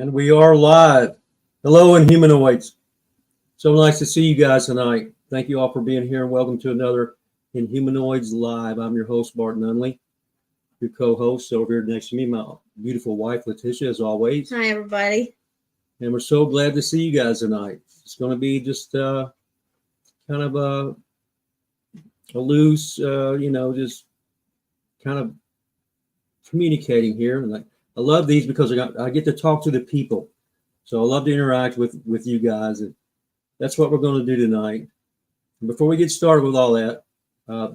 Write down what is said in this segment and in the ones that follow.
And we are live. Hello, Inhumanoids. So nice to see you guys tonight. Thank you all for being here and welcome to another Inhumanoids Live. I'm your host, Barton Nunnelly, your co-host over here next to me, my beautiful wife, Latisha, as always. Hi, everybody. And we're so glad to see you guys tonight. It's going to be just kind of a loose, just kind of communicating here. And I love these because I get to talk to the people. So I love to interact with you guys. And that's what we're going to do tonight. And before we get started with all that,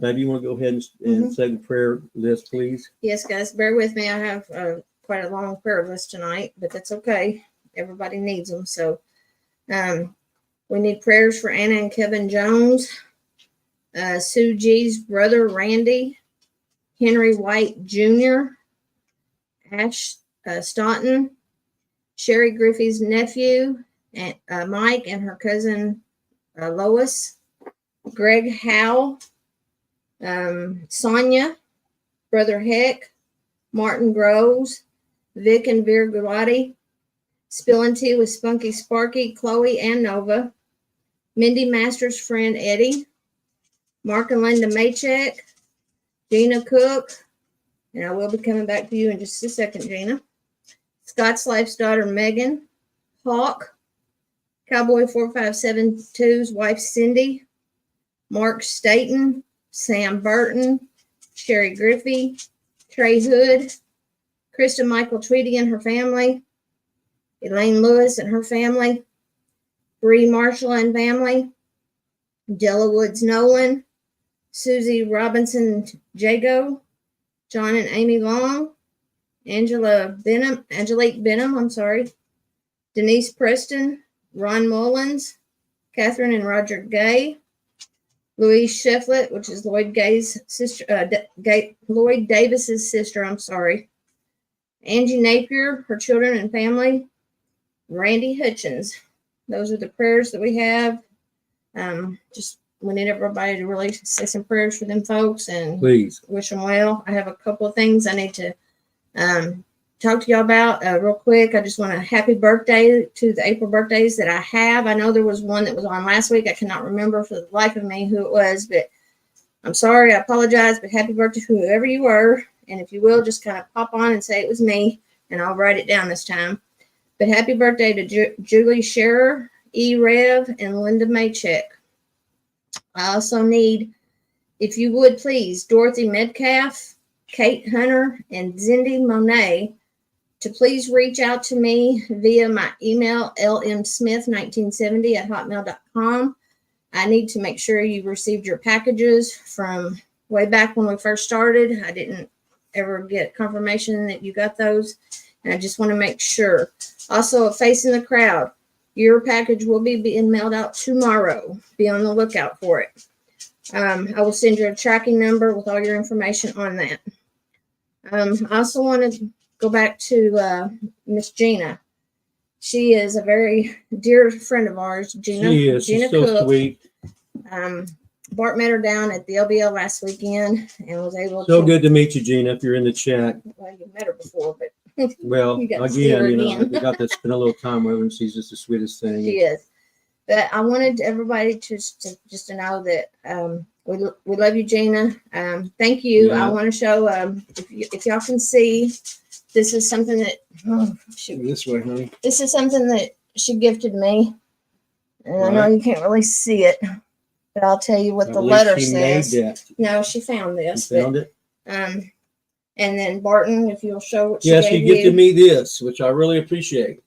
maybe you want to go ahead and say the prayer list, please. Yes, guys, bear with me. I have quite a long prayer list tonight, but that's okay. Everybody needs them. So we need prayers for Anna and Kevin Jones, Sue G's brother, Randy, Henry White Jr., Ash Staunton, Sherry Griffey's nephew, and Mike and her cousin Lois, Greg Howe, Sonia, Brother Heck, Martin Groves, Vic and Veer Gulati, Spillin' Tea with Spunky Sparky, Chloe and Nova, Mindy Masters' friend Eddie, Mark and Linda Maycheck, Gina Cook, and I will be coming back to you in just a second, Gina, Scott's Life's daughter Megan, Hawk, Cowboy 4572's wife Cindy, Mark Staten, Sam Burton, Sherry Griffey, Trey Hood, Krista Michael Tweedy and her family, Elaine Lewis and her family, Bree Marshall and family, Della Woods Nolan, Susie Robinson Jago, John and Amy Long, Angelique Benham, Denise Preston, Ron Mullins, Catherine and Roger Gay, Louise Shefflett, which is Lloyd Gay's sister, Lloyd Davis's sister, Angie Napier, her children and family, Randy Hutchins. Those are the prayers that we have. Just we need everybody to really say some prayers for them folks and Please wish them well. I have a couple of things I need to talk to y'all about real quick. I just want a happy birthday to the April birthdays that I have. I know there was one that was on last week. I cannot remember for the life of me who it was, but I'm sorry. I apologize, but happy birthday to whoever you were. And if you will, just kind of pop on and say it was me, and I'll write it down this time. But happy birthday to Julie Scherer, E. Rev, and Linda Maycheck. I also need, if you would please, Dorothy Metcalf, Kate Hunter, and Zindy Monet to please reach out to me via my email, lmsmith1970@hotmail.com. I need to make sure you received your packages from way back when we first started. I didn't ever get confirmation that you got those, and I just want to make sure. Also, Facing the Crowd, your package will be being mailed out tomorrow. Be on the lookout for it. I will send you a tracking number with all your information on that. I also want to go back to Miss Gina. She is a very dear friend of ours, Gina. She is. Gina She's so Cook. sweet. Bart met her down at the LBL last weekend and was able So good to meet you, Gina, if you're in the chat. Well, you met her before, but Well, You got to see her again, again. we got to spend a little time with her, and she's just the sweetest thing. she is. But I wanted everybody to know that we love you, Gina. Thank you. Yeah. I want to show if y'all can see, this is something that This way, honey. this is something that she gifted me, and I know Right. you can't really see it, but I'll tell you what I the believe letter she made says. that. No, she found this. You found it? And then Barton, if you'll show what she Yes, gave you gifted me this, which I really appreciate.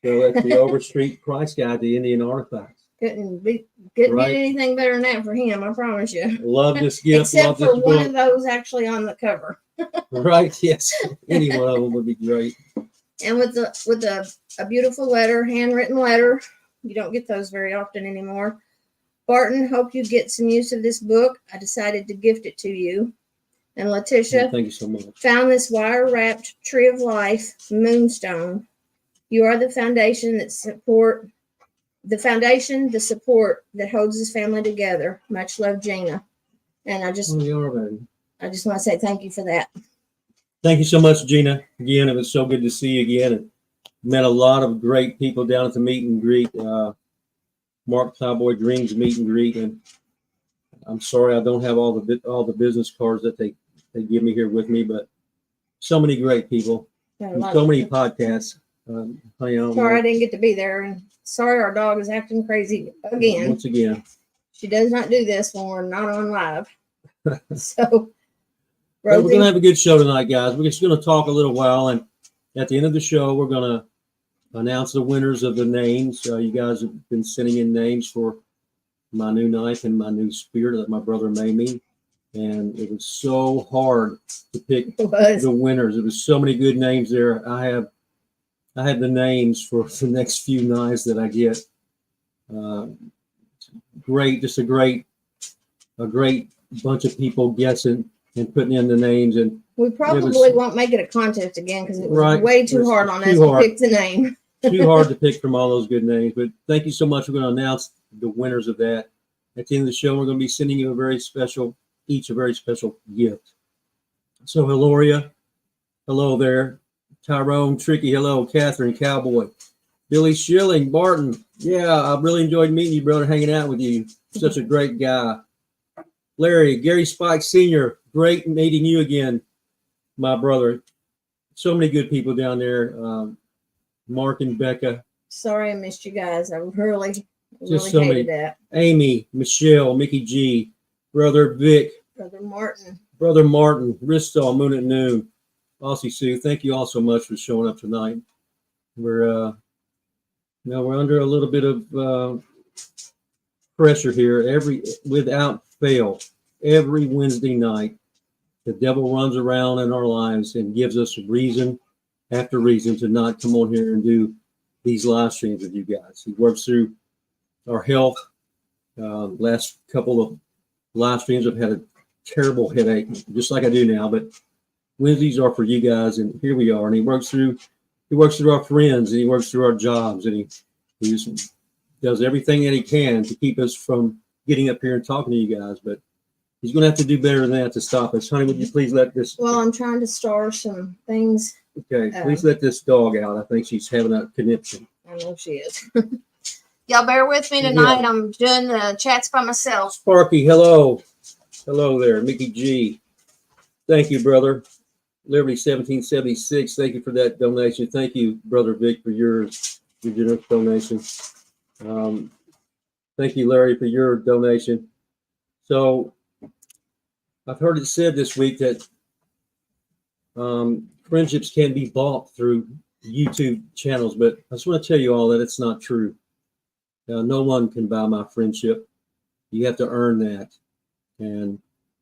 So that's the Overstreet Price Guide, the Indian Artifacts. Couldn't Right. get anything better than that for him, I promise you. Love this gift. Except Love for this one book. of those actually on the cover. Right? Yes. Any one of them would be great. And with a beautiful letter, handwritten letter. You don't get those very often anymore. Barton, hope you get some use of this book. I decided to gift it to you. And Latisha, Thank you so much. found this wire-wrapped Tree of Life moonstone. You are the foundation, the support that holds this family together. Much love, Gina. And I just Oh, you are, baby. I just want to say thank you for that. Thank you so much, Gina. Again, it was so good to see you again. And met a lot of great people down at the meet and greet. Mark Cowboy Dreams meet and greet, and I'm sorry I don't have all the business cards that they give me here with me, but so many great people, and so many podcasts. Sorry I didn't get to be there, and sorry our dog is acting crazy again. Once again, she does not do this when we're not on live. So, we're gonna have a good show tonight, guys. We're just gonna talk a little while, and at the end of the show, we're gonna announce the winners of the names. You guys have been sending in names for my new knife and my new spear that my brother made me, and it was so hard to pick the winners. There was so many good names there. I have the names for the next few knives that I get. Just a great bunch of people guessing and putting in the names, and we probably won't make it a contest again because it was way too hard on us to pick the name. Too hard to pick from all those good names. But thank you so much. We're going to announce the winners of that at the end of the show. We're going to be sending you a very special gift. So, Hilaria, hello there. Tyrone, Tricky, hello. Catherine, Cowboy. Billy Schilling, Barton. Yeah, I really enjoyed meeting you, brother, hanging out with you. Such a great guy. Larry, Gary Spike Sr., great meeting you again, my brother. So many good people down there. Mark and Becca. Sorry I missed you guys. I really Just so hated many. that. Amy, Michelle, Mickey G, Brother Vic. Brother Martin, Ristall, Moon at Noon. Aussie Sue, thank you all so much for showing up tonight. We're under a little bit of pressure here. Without fail, every Wednesday night, the devil runs around in our lives and gives us reason after reason to not come on here and do these live streams with you guys. He works through our health. Last couple of live streams, I've had a terrible headache, just like I do now, but Wednesdays are for you guys, and here we are. And he works through our friends, and he works through our jobs, and he just does everything that he can to keep us from getting up here and talking to you guys. But he's going to have to do better than that to stop us. Honey, would you please let this? Well, I'm trying to star some things. Okay, please let this dog out. I think she's having a conniption. I know she is. Y'all bear with me tonight. Yeah. I'm doing the chats by myself. Sparky, hello. Hello there. Mickey G. Thank you, brother. Liberty 1776. Thank you for that donation. Thank you, Brother Vic, for your generous donation. Thank you, Larry, for your donation. So I've heard it said this week that friendships can be bought through YouTube channels, but I just want to tell you all that it's not true. No one can buy my friendship. You have to earn that. And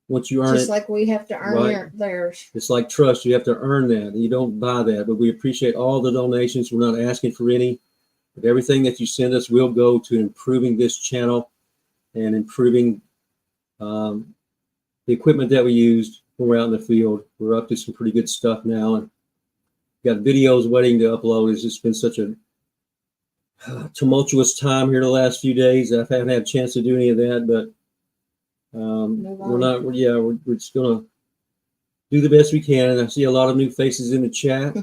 once you earn just it, like we have to earn theirs. It's like trust. You have to earn that. You don't buy that. But we appreciate all the donations. We're not asking for any. But everything that you send us will go to improving this channel and improving the equipment that we used when we're out in the field. We're up to some pretty good stuff now, and got videos waiting to upload. It's just been such a tumultuous time here the last few days. I haven't had a chance to do any of that, but we're just gonna do the best we can. And I see a lot of new faces in the chat.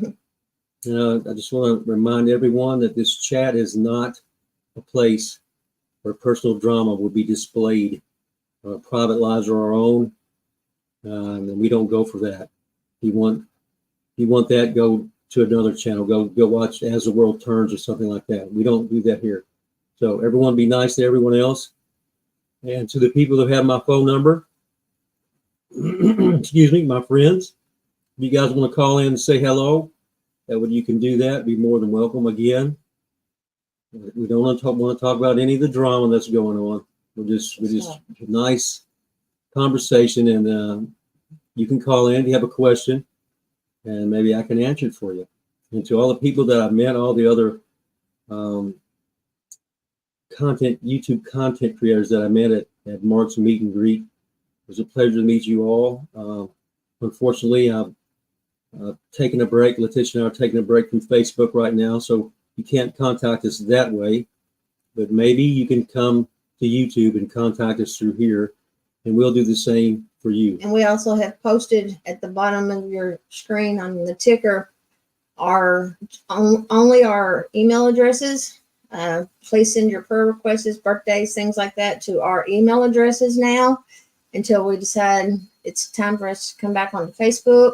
I just want to remind everyone that this chat is not a place where personal drama will be displayed. Our private lives are our own, and we don't go for that. If you want that, go to another channel. Go watch As the World Turns or something like that. We don't do that here. So everyone be nice to everyone else. And to the people who have my phone number, excuse me, my friends, if you guys want to call in and say hello, you can do that. Be more than welcome again. We don't want to talk about any of the drama that's going on. We're just nice conversation, and you can call in if you have a question, and maybe I can answer it for you. And to all the people that I've met, all the other YouTube content creators that I met at Mark's meet and greet, it was a pleasure to meet you all. Unfortunately, I've taken a break. Latisha and I are taking a break from Facebook right now, so you can't contact us that way. But maybe you can come to YouTube and contact us through here, and we'll do the same for you. And we also have posted at the bottom of your screen on the ticker only our email addresses. Please send your prayer requests, birthdays, things like that to our email addresses now until we decide it's time for us to come back on Facebook.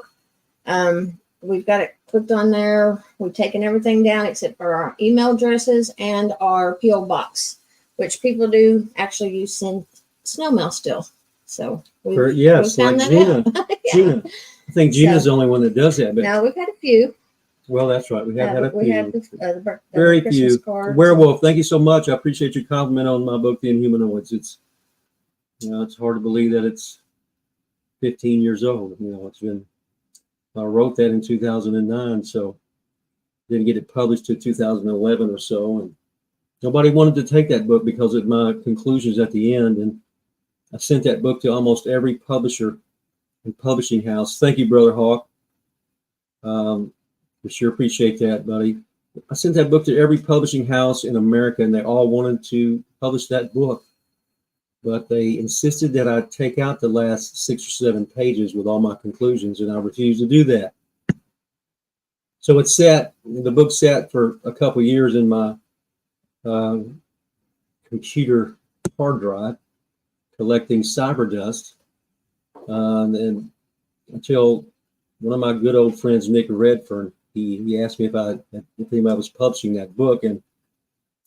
We've got it clicked on there. We've taken everything down except for our email addresses and our P.O. box, which people do actually use send snow mail still. So yes, like Gina. yeah. Gina. I think Gina's the only one that does that. But no, we've had a few. Well, that's right. We have had a few. We have the very Christmas few. cards. Werewolf, thank you so much. I appreciate your compliment on my book, The Inhumanoids. It's, it's hard to believe that it's 15 years old. It's been, I wrote that in 2009, so didn't get it published till 2011 or so. And nobody wanted to take that book because of my conclusions at the end. And I sent that book to almost every publisher and publishing house. Thank you, Brother Hawk. We sure appreciate that, buddy. I sent that book to every publishing house in America, and they all wanted to publish that book. But they insisted that I take out the last 6 or 7 pages with all my conclusions, and I refused to do that. So the book sat for a couple of years in my computer hard drive, collecting cyber dust. And until one of my good old friends, Nick Redfern, he asked me if anybody was publishing that book, and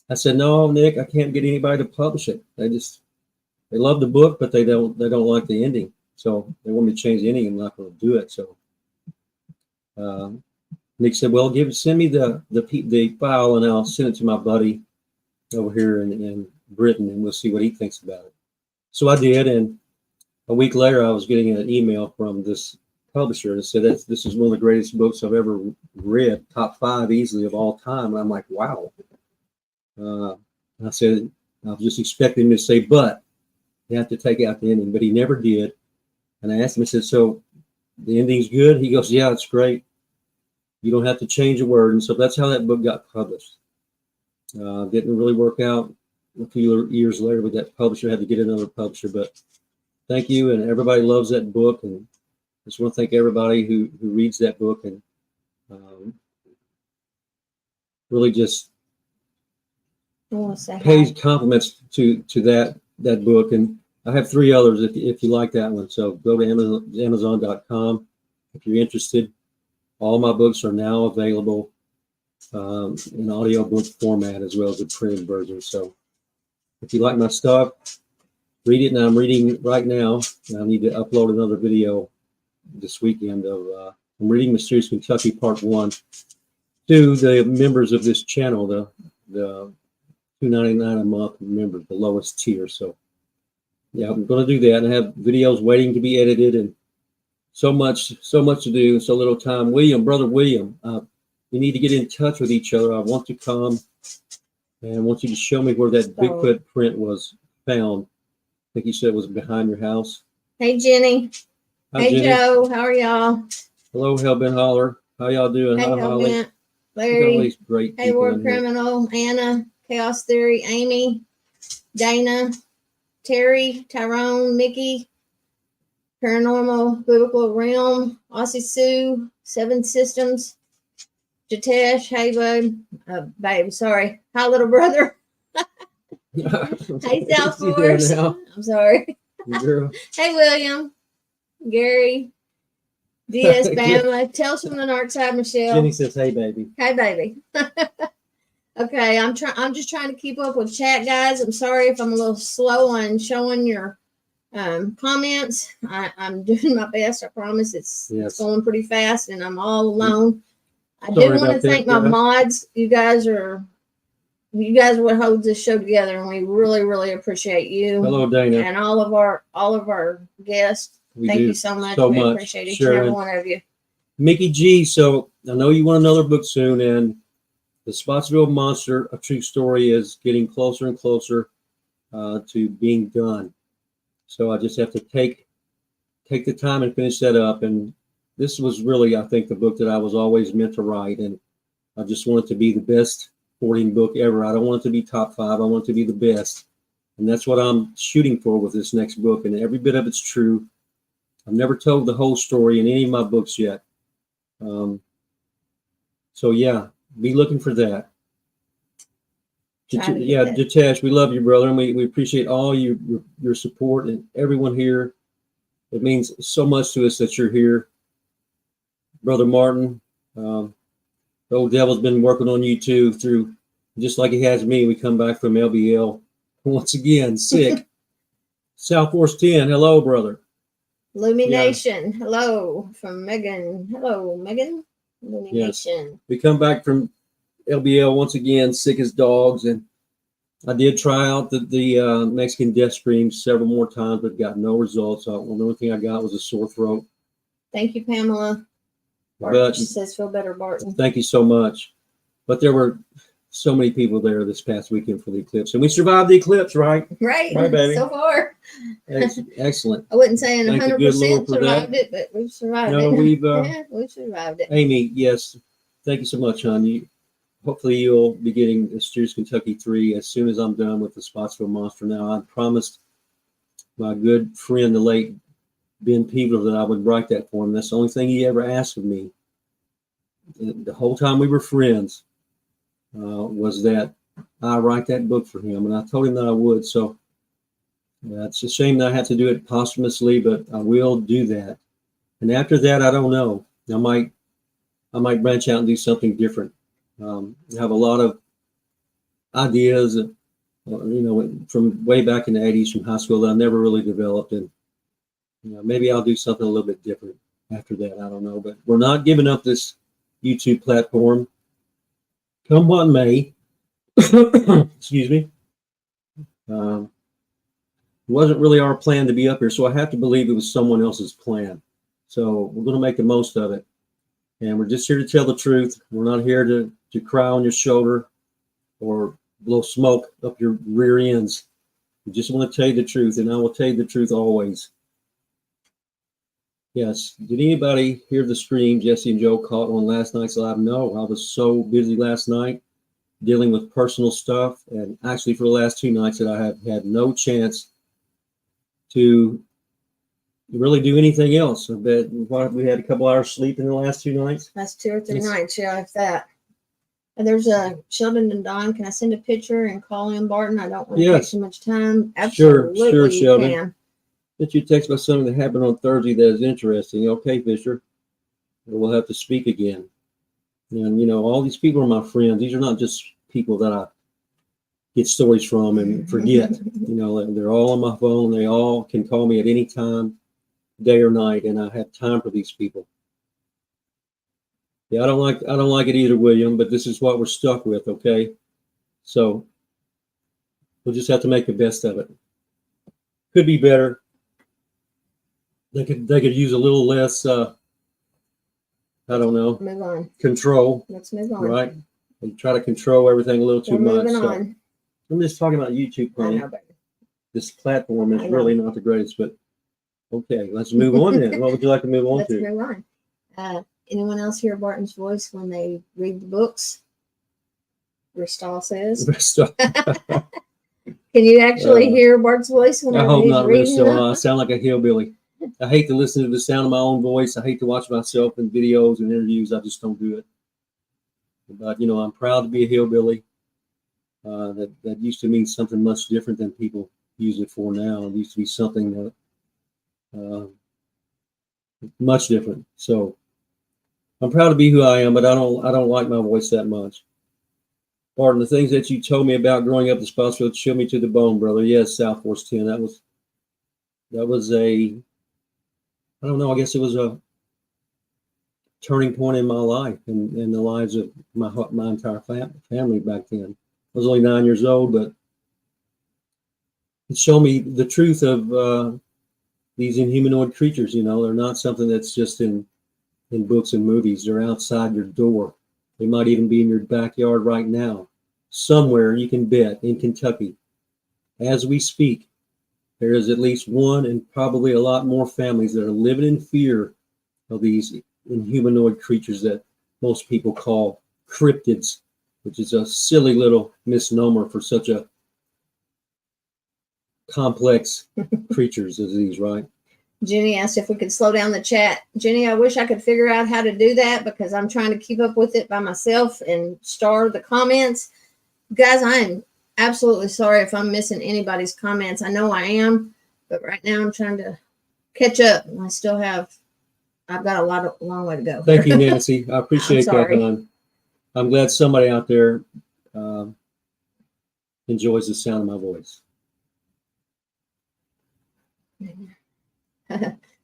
I said, no, Nick, I can't get anybody to publish it. They love the book, but they don't like the ending. So they want me to change the ending. I'm not going to do it. So Nick said, well, send me the file, and I'll send it to my buddy over here in Britain, and we'll see what he thinks about it. So I did, and a week later, I was getting an email from this publisher and said that this is one of the greatest books I've ever read, top 5 easily of all time. And I'm like, wow. I said, I was just expecting him to say, but you have to take out the ending, but he never did. And I asked him, I said, so the ending's good? He goes, yeah, it's great. You don't have to change a word. And so that's how that book got published. Didn't really work out. A few years later with that publisher, I had to get another publisher, but thank you. And everybody loves that book. And I just want to thank everybody who reads that book and really just pays compliments to that book. And I have 3 others if you like that one. So go to Amazon.com if you're interested. All my books are now available in audiobook format as well as the printed version. So if you like my stuff, read it. And I'm reading right now. And I need to upload another video this weekend of I'm reading Mysterious Kentucky Part 1 to the members of this channel, the $2.99 a month members, the lowest tier. So yeah, I'm going to do that, and I have videos waiting to be edited, and so much to do, so little time. Brother William, we need to get in touch with each other. I want to come, and I want you to show me where that Bigfoot print was found. I think you said it was behind your house. Hey, Jenny. Hi, hey, Jenny. Joe. How are y'all? Hello, Hellbent Holler. How y'all doing? Hey, Hi, Holly. Hellbent. Larry. Great Hey, War Criminal. Anna. Chaos Theory. Amy. Dana. Terry. Tyrone. Mickey. Paranormal. Biblical Realm. Aussie Sue. 7 Systems. Jatesh. Hey, bud. Babe, sorry. Hi, little brother. Hey, South Force. I'm sorry. Hey, William. Gary. DS Bama. Tales from the Dark Side, Michelle. Jenny says, hey, baby. Hey, baby. Okay, I'm just trying to keep up with chat, guys. I'm sorry if I'm a little slow on showing your comments. I'm doing my best. I promise. It's going pretty fast, and I'm all alone. I do want to thank my mods. You guys are what holds this show together, and we really, really appreciate you. Hello, Dana, and all of our guests. Thank you so much. We appreciate each and every one of you. Mickey G, so I know you want another book soon, and the Spotsville Monster, A True Story, is getting closer and closer to being done. So I just have to take the time and finish that up. And this was really, I think, the book that I was always meant to write. And I just want it to be the best sporting book ever. I don't want it to be top 5. I want it to be the best. And that's what I'm shooting for with this next book. And every bit of it's true. I've never told the whole story in any of my books yet. So yeah, be looking for that. Trying to get Yeah, that. Jitesh, we love you, brother, and we appreciate all your support and everyone here. It means so much to us that you're here. Brother Martin, the old devil's been working on you too, through just like he has me. We come back from LBL once again, sick. South Force 10, hello, brother. Illumination, hello from Megan. Hello, Megan. Illumination. We come back from LBL once again, sick as dogs, and I did try out the Mexican death scream several more times, but got no results. The only thing I got was a sore throat. Thank you, Pamela. But Barton says feel better, Barton. thank you so much. But there were so many people there this past weekend for the eclipse, and we survived the eclipse, right? Right, Right, baby. so far. Excellent. I wouldn't say in Thank the good Lord 100% for survived it, but we've survived No, it. we've Yeah, we've survived it. Amy, yes, thank you so much, hon. Hopefully you'll be getting the Steers Kentucky 3 as soon as I'm done with the Spotsville Monster. Now, I promised my good friend, the late Ben Peeble, that I would write that for him. That's the only thing he ever asked of me. The whole time we were friends was that I write that book for him, and I told him that I would. So it's a shame that I had to do it posthumously, but I will do that. And after that, I don't know. I might branch out and do something different. I have a lot of ideas, from way back in the 80s from high school that I never really developed. And maybe I'll do something a little bit different after that. I don't know. But we're not giving up this YouTube platform. Come what may. Excuse me. It wasn't really our plan to be up here, so I have to believe it was someone else's plan. So we're going to make the most of it. And we're just here to tell the truth. We're not here to cry on your shoulder or blow smoke up your rear ends. We just want to tell you the truth, and I will tell you the truth always. Yes. Did anybody hear the stream Jesse and Joe caught on last night's live? No, I was so busy last night dealing with personal stuff, and actually for the last 2 nights that I have had no chance to really do anything else. I bet we had a couple hours sleep in the last 2 nights. That's 2 or 3 nights, yeah, if that. And there's a Sheldon and Don. Can I send a picture and call him, Barton? I don't want to take too much time. Absolutely, sure, you Sheldon. can. Did you text about something that happened on Thursday that is interesting? Okay, Fisher. We'll have to speak again. And, all these people are my friends. These are not just people that I get stories from and forget. They're all on my phone. They all can call me at any time, day or night, and I have time for these people. Yeah, I don't like it either, William, but this is what we're stuck with, okay? So we'll just have to make the best of it. Could be better. They could use a little less I don't know. Move on. Control. Let's move on. Right? They try to control everything a little too much. Moving So on. I'm just talking about YouTube. I know, but this platform is really not the greatest, but okay, let's move on then. What would you like to move on let's to? move on. Anyone else hear Barton's voice when they read the books? Ristall says. Can you actually hear Bart's voice when I hope he's not, reading Ristall. I sound like a hillbilly. I hate to listen to the sound of my own voice. I hate to watch myself in videos and interviews. I just don't do it. But I'm proud to be a hillbilly. That used to mean something much different than people use it for now. It used to be something much different. So I'm proud to be who I am, but I don't like my voice that much. Barton, the things that you told me about growing up in Spotsville chilled me to the bone, brother. Yes, South Force 10. That was a, I don't know, I guess it was a turning point in my life and in the lives of my entire family back then. I was only 9 years old, but it showed me the truth of these inhumanoid creatures. They're not something that's just in books and movies. They're outside your door. They might even be in your backyard right now. Somewhere, you can bet, in Kentucky. As we speak, there is at least one and probably a lot more families that are living in fear of these inhumanoid creatures that most people call cryptids, which is a silly little misnomer for such a complex creatures as these, right? Jenny asked if we could slow down the chat. Jenny, I wish I could figure out how to do that because I'm trying to keep up with it by myself and star the comments. Guys, I am absolutely sorry if I'm missing anybody's comments. I know I am, but right now I'm trying to catch up. And I've got a long way to go. Thank you, Nancy. I appreciate that, sorry. hon. I'm glad somebody out there enjoys the sound of my voice.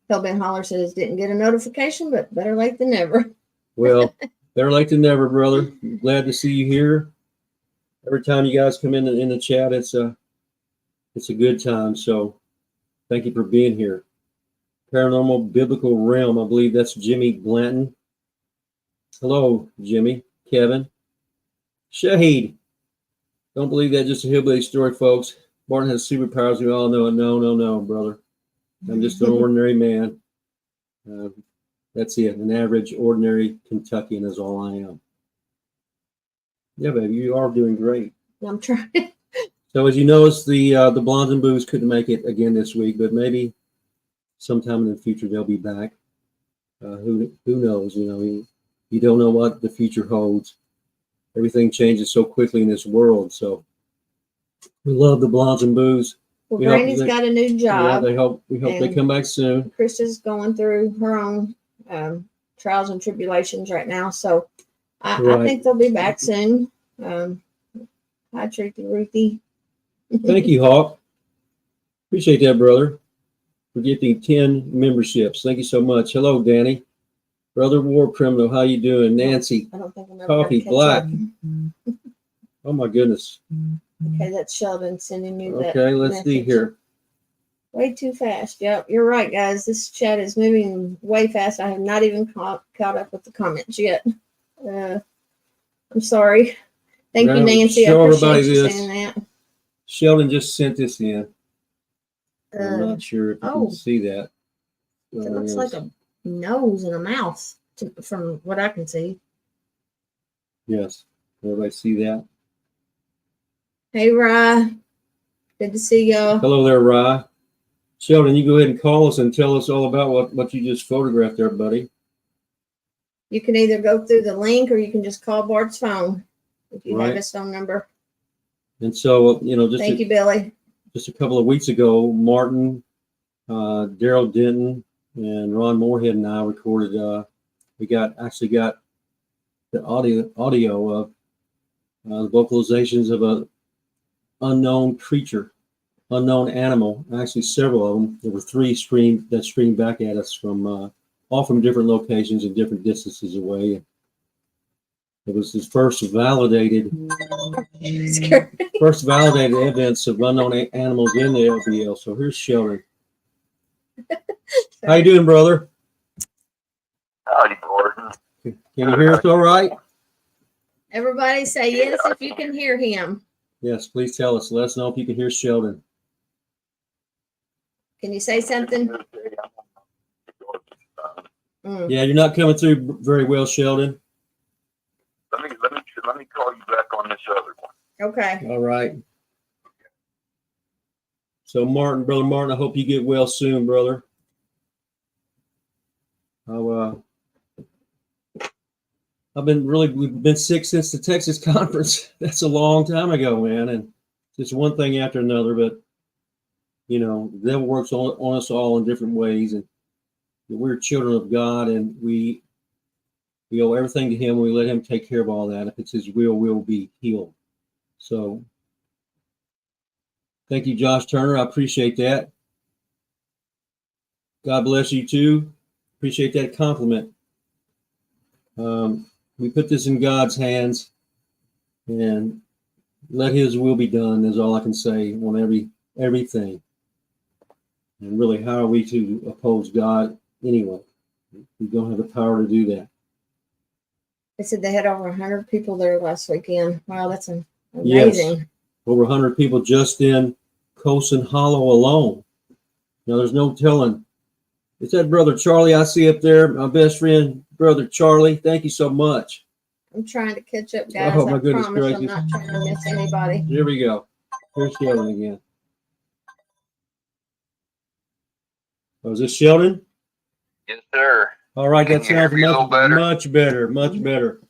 Hellbent Holler says didn't get a notification, but better late than never. Well, better late than never, brother. Glad to see you here. Every time you guys come in the chat, it's a good time. So thank you for being here. Paranormal Biblical Realm, I believe that's Jimmy Blanton. Hello, Jimmy, Kevin, Shahid. Don't believe that, just a hillbilly story, folks. Barton has superpowers. We all know it. No, brother. I'm just an ordinary man. That's it. An average, ordinary Kentuckian is all I am. Yeah, baby, you are doing great. I'm trying. So as you notice, the Blondes and Boos couldn't make it again this week, but maybe sometime in the future they'll be back. Who knows? You know, you don't know what the future holds. Everything changes so quickly in this world. So we love the Blondes and Boos. Well, Granny's got a new job. Yeah, we hope they come back soon. Krista's going through her own trials and tribulations right now, so I think they'll be back soon. Hi, Truthy Ruthie. Thank you, Hawk. Appreciate that, brother. For getting 10 memberships. Thank you so much. Hello, Danny. Brother War Criminal, how you doing? Nancy. I don't think I'm ever Coffee Black. Oh my goodness. Okay, that's Sheldon sending me that. Okay, let's message. see here. Way too fast. Yep, you're right, guys. This chat is moving way fast. I have not even caught up with the comments yet. I'm sorry. Thank you, Nancy. I appreciate you saying that. Sheldon just sent this in. I'm not sure if you can see that. It looks like a nose and a mouth from what I can see. Yes. Everybody see that? Hey, Rye. Good to see y'all. Hello there, Rye. Sheldon, you go ahead and call us and tell us all about what you just photographed there, buddy. You can either go through the link or you can just call Bart's phone if you have his phone number. And so, you know, Thank you, Billy. Just a couple of weeks ago, Martin, Daryl Denton, and Ron Moorhead and I recorded. We actually got the audio of the vocalizations of a unknown creature, unknown animal. Actually, several of them. There were 3 that streamed back at us from all from different locations and different distances away. It was his first validated evidence of unknown animals in the LBL. So here's Sheldon. How you doing, brother? Howdy, Barton. Can you hear us all right? Everybody say yes if you can hear him. Yes, please tell us. Let us know if you can hear Sheldon. Can you say something? Yeah, you're not coming through very well, Sheldon. Let me call you back on this other one. Okay. All right. So Brother Martin, I hope you get well soon, brother. We've been sick since the Texas conference. That's a long time ago, man. And just one thing after another, but you know, the devil works on us all in different ways, and we're children of God, and we owe everything to him. We let him take care of all that. If it's his will, we'll be healed. So thank you, Josh Turner. I appreciate that. God bless you too. Appreciate that compliment. We put this in God's hands, and let his will be done is all I can say on everything. And really, how are we to oppose God anyway? We don't have the power to do that. They said they had over 100 people there last weekend. Wow, that's amazing. Yes, over 100 people just in Coulson Hollow alone. Now, there's no telling. Is that Brother Charlie I see up there? My best friend, Brother Charlie. Thank you so much. I'm trying to catch up, guys. Oh, my goodness promise gracious. I'm not trying to miss anybody. Here we go. Here's Sheldon again. Oh, is this Sheldon? Yes, sir. All right, Can that you hear sounds me a little better? much better, much better.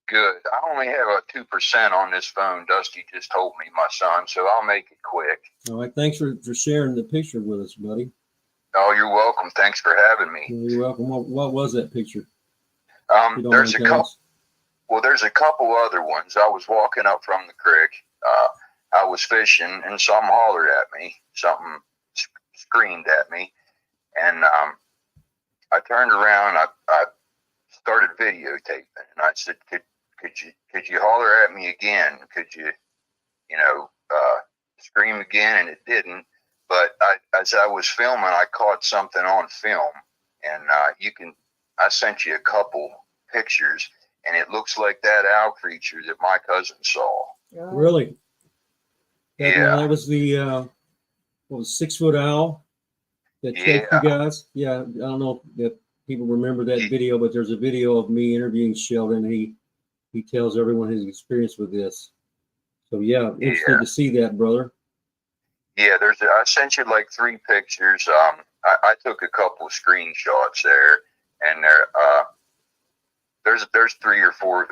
Good. I only have a 2% on this phone. Dusty just told me, my son, so I'll make it quick. All right, thanks for sharing the picture with us, buddy. Oh, you're welcome. Thanks for having me. You're welcome. What was that picture? If you don't There's a mind telling couple. us. Well, there's a couple other ones. I was walking up from the creek. I was fishing, and something hollered at me. Something screamed at me, and I turned around. I started videotaping, and I said, "Could you holler at me again? Could you, scream again?" And it didn't. But as I was filming, I caught something on film, and I sent you a couple pictures, and it looks like that owl creature that my cousin saw. Really? Yeah. That was the 6-foot owl that checked you guys. Yeah, I don't know if people remember that video, but there's a video of me interviewing Sheldon. He tells everyone his experience with this. So yeah, interested to see that, brother. Yeah, I sent you like 3 pictures. I took a couple of screenshots there, and there's 3 or 4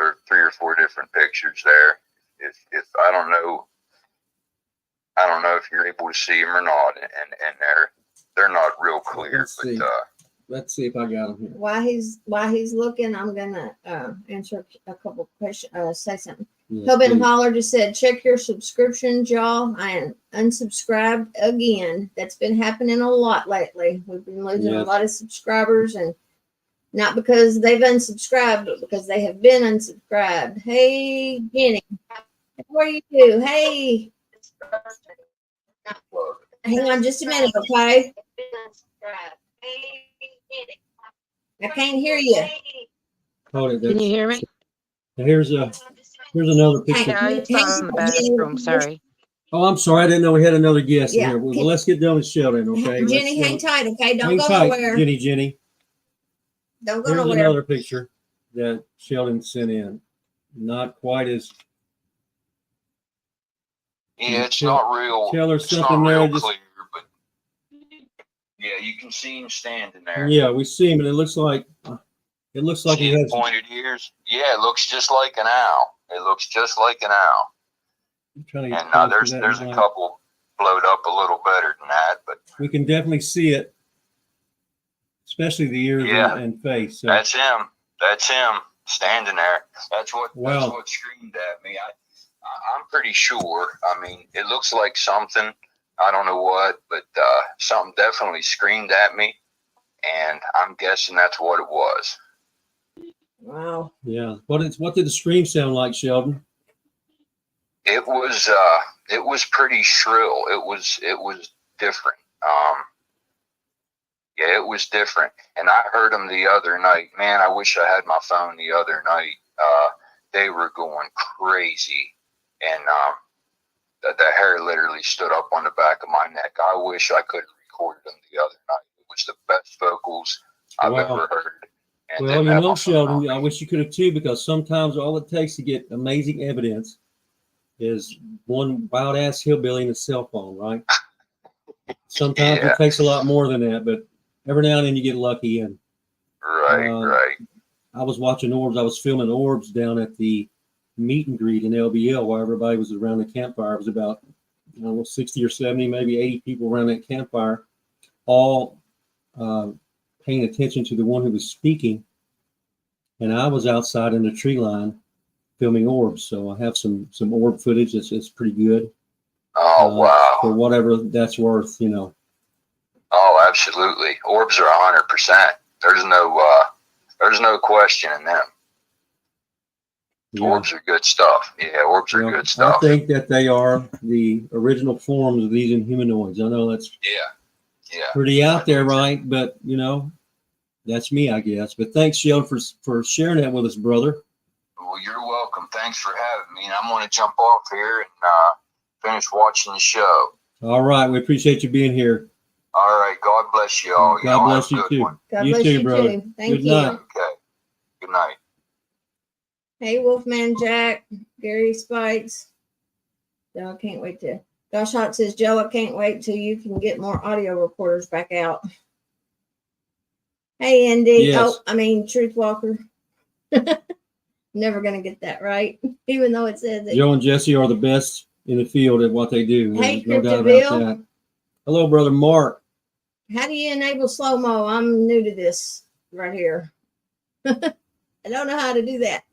different pictures there. If I don't know if you're able to see them or not, and they're not real clear. Let's see if I got them here. While he's looking, I'm gonna answer a couple questions. Say something. Hubin Holler just said, check your subscriptions, y'all. I am unsubscribed again. That's been happening a lot lately. We've been losing a lot of subscribers, and not because they've unsubscribed, but because they have been unsubscribed. Hey, Jenny, how are you? Hey. Hang on just a minute, okay? I can't hear you. Can you hear me? Here's another picture. Yeah, I saw in the bathroom. Sorry. Oh, I'm sorry. I didn't know we had another guest here. Well, let's get done with Sheldon, okay? Jenny, hang tight, okay? Don't go nowhere. Jenny. Don't go nowhere. Here's another picture that Sheldon sent in. Not quite as. Yeah, it's not real. Tell her something there. Clear, but yeah, you can see him standing there. Yeah, we see him, and it looks like he has pointed ears. Yeah, it looks just like an owl. And there's a couple blowed up a little better than that, but we can definitely see it, especially the ears and face. So. That's him standing there. That's what screamed at me. I'm pretty sure. I mean, it looks like something. I don't know what, but something definitely screamed at me, and I'm guessing that's what it was. Wow. Yeah. What did the scream sound like, Sheldon? It was pretty shrill. It was different. Yeah, it was different. And I heard them the other night. Man, I wish I had my phone the other night. They were going crazy. And the hair literally stood up on the back of my neck. I wish I could have recorded them the other night. It was the best vocals I've ever heard. And well, Sheldon, I wish you could have too, because sometimes all it takes to get amazing evidence is one wild ass hillbilly and a cell phone, right? Sometimes it takes a lot more than that, but every now and then you get lucky. And right. I was watching orbs. I was filming orbs down at the meet and greet in LBL while everybody was around the campfire. It was about 60 or 70, maybe 80 people around that campfire, all paying attention to the one who was speaking. And I was outside in the tree line filming orbs, so I have some orb footage. It's pretty good. Oh wow! For whatever that's worth, Oh, absolutely. Orbs are 100%. There's no question in them. Yeah. Orbs are good stuff. Yeah, orbs are good stuff. I think that they are the original forms of these Inhumanoids. I know that's pretty out there, right? But that's me, I guess. But thanks, Sheldon, for sharing that with us, brother. Well, you're welcome. Thanks for having me. And I'm going to jump off here and finish watching the show. All right. We appreciate you being here. All right. God bless you all. God bless you too. God bless you brother. Too. Thank you. Night. Okay. Good night. Hey, Wolfman Jack, Gary Spikes. Joe, I can't wait to. Gosh Hot says, Joe, I can't wait till you can get more audio recorders back out. Hey, Andy. Yes. Oh, I mean, Truth Walker. Never going to get that right, even though it says it. Joe and Jesse are the best in the field at what they do. Hey, There's no doubt about Cryptidville. that. Hello, brother Mark. How do you enable slow-mo? I'm new to this right here. I don't know how to do that.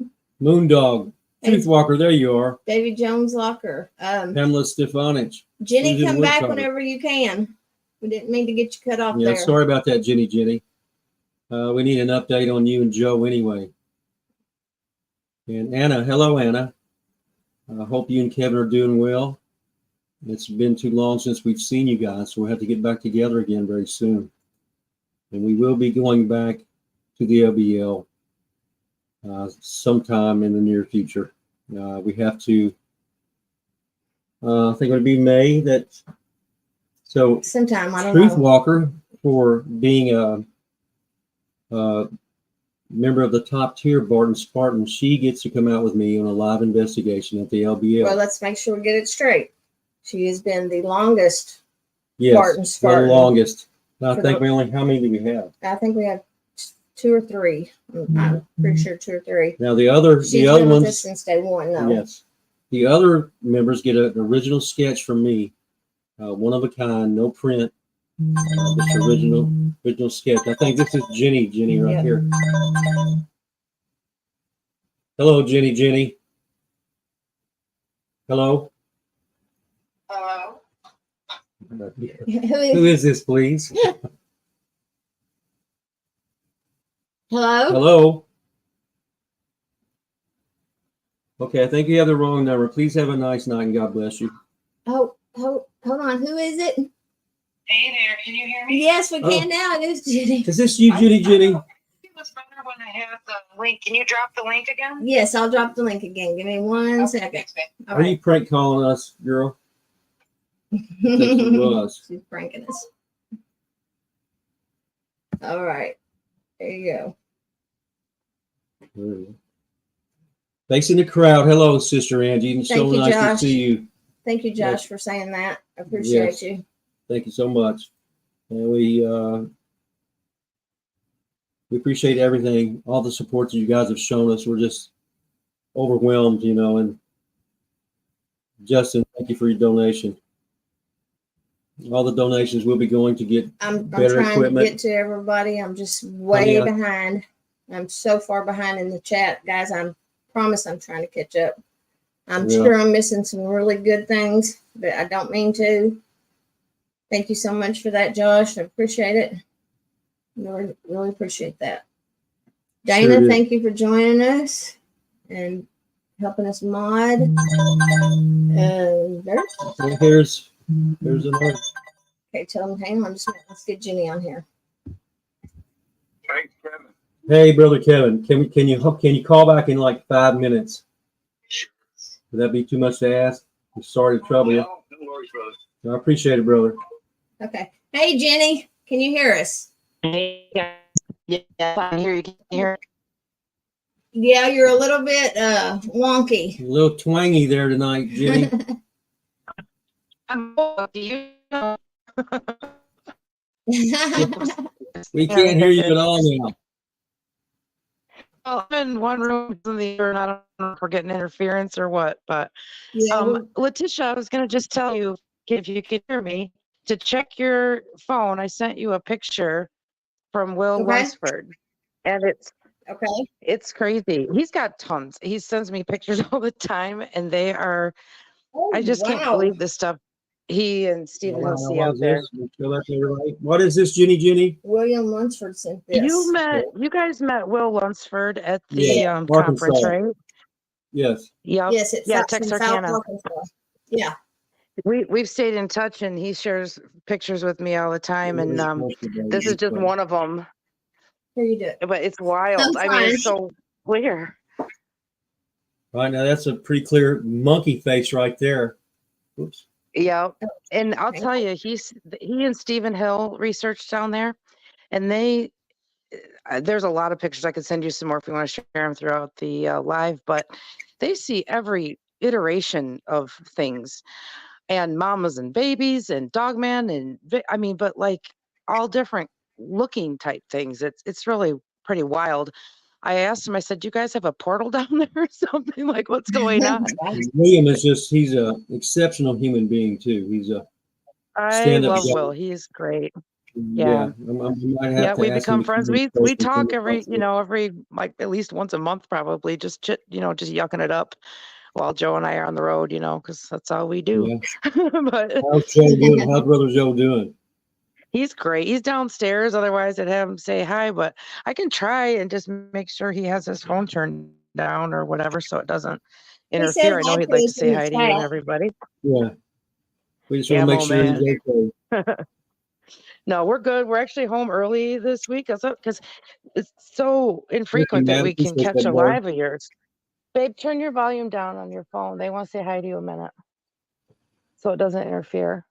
Moondog. Truth Walker, there you are. Davy Jones Locker. Pamela Stefanich. Jenny, Susan come back Woodcock. whenever you can. We didn't mean to get you cut off Yeah, there. sorry about that, Jenny. We need an update on you and Joe anyway. And Anna, hello, Anna. I hope you and Kevin are doing well. It's been too long since we've seen you guys, so we'll have to get back together again very soon. And we will be going back to the LBL sometime in the near future. We have to, I think it would be May. So Sometime, I don't Truth know. Walker, for being a member of the top tier, Barton Spartan, she gets to come out with me on a live investigation at the LBL. Well, let's make sure we get it straight. She has been the longest. Yes, Barton Spartan. the longest. I For think the- we only, how many do we have? I think we have 2 or 3. I'm pretty sure 2 or 3. Now the other She's been with us ones, since day one, though. yes. The other members get an original sketch from me, one of a kind, no print. This original sketch. I think this is Jenny right Yep. here. Hello, Jenny. Hello. Hello. Who is this, please? Hello? Hello. Okay, I think you have the wrong number. Please have a nice night and God bless you. Oh, hold on. Who is it? Hey there, can you hear me? Yes, we Oh. can now. It is Jenny. Is this you, Jenny? It was better when I had the link. Can you drop the link again? Yes, I'll drop the link again. Give me 1 second. Thanks, babe. All Are you prank calling us, girl? I think she was. She's pranking us. All right. There you go. Facing the crowd. Hello, Sister Angie. It's so Thank you, nice Josh. to see you. Thank you, Josh, for saying that. I appreciate Yes. you. Thank you so much. And we appreciate everything, all the support that you guys have shown us. We're just overwhelmed, and Justin, thank you for your donation. All the donations will be going to get I'm better trying equipment. to get to everybody. I'm just way Honey, behind. I'm so far behind in the chat, guys. I promise I'm trying to catch up. I'm Yeah. sure I'm missing some really good things, but I don't mean to. Thank you so much for that, Josh. I appreciate it. Really, really appreciate that. Dana, Sure do. thank you for joining us and helping us mod. And Well, here's another. okay, tell them, hang on just a minute. Let's get Jenny on here. Hey, Kevin. Hey, brother Kevin, can you call back in like 5 minutes? Sure. Would that be too much to ask? I'm sorry to trouble you. No worries, brother. I appreciate it, brother. Okay. Hey, Jenny, can you hear us? Hey, guys. Yeah, I can hear you. Can you hear? Yeah, you're a little bit wonky. A little twangy there tonight, Jenny. You We can't hear you at all now. Well, I'm in one room in the other, and I don't know if we're getting interference or what, but Yeah, Latisha, I was going to just tell you, if you could hear me, to check your phone. I sent you a picture from Will Okay. Lunsford, and okay. it's crazy. He's got tons. He sends me pictures all the time, and they are, Oh, I just can't wow. believe this stuff he and Stephen Wow, will see what out is there. this? We feel like they're right. What is this, Jenny? William Lunsford sent this. You guys met Will Lunsford at the Yeah, conference, Arkansas. right? Yes. Yep. Yes, it's Yeah, from South Texarkana. Arkansas. Yeah. We've stayed in touch, and he shares pictures with me all the time. And this is just one of them. Here you do it. But it's wild. I mean, it's so clear. Right now, that's a pretty clear monkey face right there. Oops. Yeah. And I'll Okay. tell you, he and Stephen Hill researched down there, and there's a lot of pictures. I could send you some more if you want to share them throughout the live, but they see every iteration of things, and mamas and babies and dogman, and I mean, but like all different looking type things. It's really pretty wild. I asked him, I said, "You guys have a portal down there or something? Like, what's going on?" And William is he's a exceptional human being too. He's a I stand-up love guy. Will. He's great. Yeah, I might have to We ask him become to come friends. in We person talk sometime. every like at least once a month, probably just just yucking it up while Joe and I are on the road, because that's all we do. Yeah. But How's Joe doing? How's brother Joe doing? he's great. He's downstairs. Otherwise, I'd have him say hi, but I can try and just make sure he has his phone turned down or whatever so it doesn't He said interfere. I know hi he'd to like to us say in the hi to you and chat. everybody. Yeah. We just want to make Ammo sure man. he's okay. No, we're good. We're actually home early this week because it's so infrequent that Man, we can appreciate catch that, a boy. live of yours. Babe, turn your volume down on your phone. They want to say hi to you a minute so it doesn't interfere.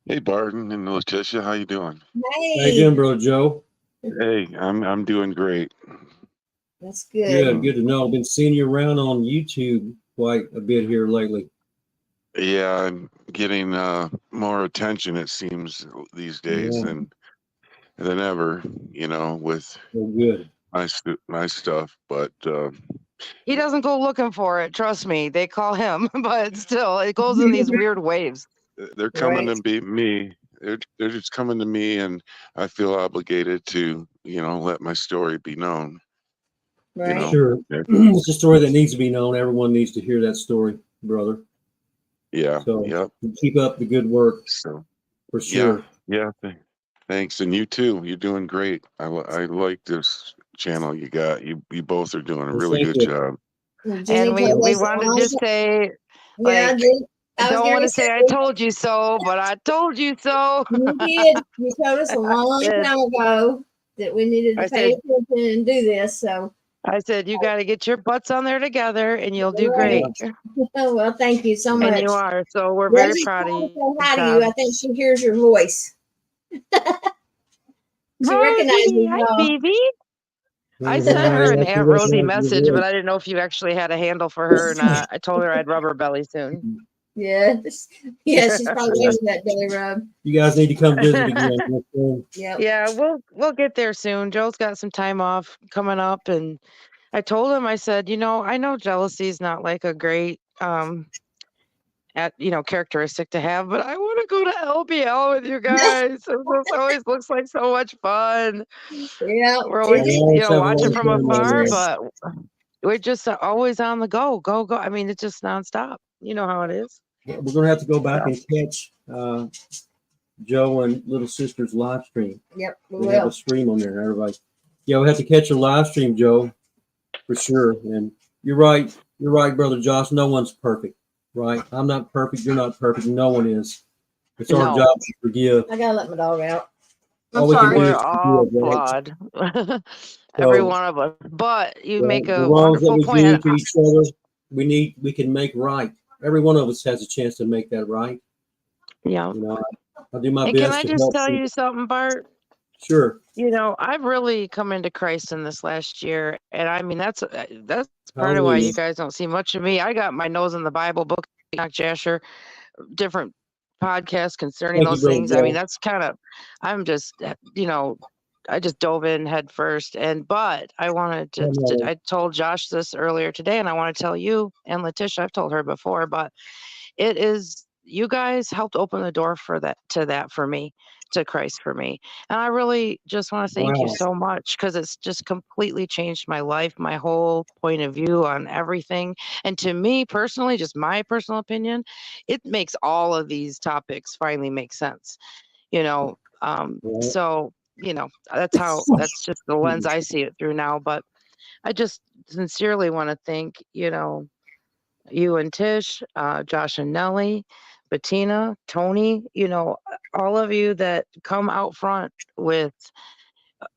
Hey, Barton and Latisha, how you doing? How you Hey, doing, bro Joe? Hey, I'm doing great. that's good. Good, good to know. I've been seeing you around on YouTube quite a bit here lately. Yeah, I'm getting more attention, it seems, these days Yeah. than ever. With So good. my stuff. But He doesn't go looking for it. Trust me. They call him, but still, it goes in these weird waves. they're coming Right. to be me. They're just coming to me, and I feel obligated to let my story be known. Right. Sure. It's a story that needs to be known. Everyone needs to hear that story, brother. Yeah. So Yep. keep up the good work So for sure. yeah. Thanks, and you too. You're doing great. I like this channel you got. You both are doing a Well, really thank good you. job. Jenny And we told us wanted to all- just say, yeah, like, Jenny, I was don't going want to to say I say told you so, but I told you so. you did. You told us a long Yes. time ago that we needed to I pay said, attention and do this. So, you got to get your butts on there together and you'll do right. great. Well, thank you so And much. you are. So we're very Rosie's proud of trying to you. say hi to you. I think she hears your voice. She recognizes Rosie, hi, y'all. baby. I Mhm, sent her I an actually Aunt Rosie recognize your message, but voice. I didn't know if you actually had a handle for her or not. I told her I'd rub her belly soon. Yeah. Yeah, she's probably Yeah. waiting for that belly rub. You guys need to come visit again. Yep. Yeah, we'll get there soon. Joe's got some time off coming up, and I told him, I said, I know jealousy is not like a great characteristic to have, but I want to go to LBL with you guys. This always looks like so much fun. Yeah. We're always, We always have a watching lot of from fun over afar, there. but we're just always on the go. I mean, it's just nonstop. You know how it is. We're gonna have to go back So. and catch Joe and little sister's live stream. Yep. We have Well, a stream on there. Everybody, yeah, we have to catch a live stream, Joe, for sure. And you're right, brother Josh. No one's perfect, right? I'm not perfect. You're not perfect. No one is. It's our No. job to forgive. I gotta let my dog out. All we can do We're is all forgive, right? flawed. Every So, one of us. But you the make a wrongs that wonderful we point. do to each other, we can make right. Every one of us has a chance to make that right. Yeah. I'll do my And can best I to just help tell you. you something, Bart? Sure. I've really come into Christ in this last year, and I mean that's part of why Hallelujah. you guys don't see much of me. I got my nose in the Bible book, Enoch Jasher, different podcasts concerning Thank you, those brother things. I mean, Joe. that's kind of, I'm just, I just dove in head first. But I wanted I told Josh this earlier today, and I want to tell you and Latisha. I've told her before, but it is, you guys helped open the door for that for me, to Christ for me. And I really just want to thank you Wow. so much, because it's just completely changed my life, my whole point of view on everything. And to me personally, just my personal opinion, it makes all of these topics finally make sense. So, that's just the lens I see it through now. But I just sincerely want to thank, you and Tish, Josh and Nellie, Bettina, Tony, all of you that come out front with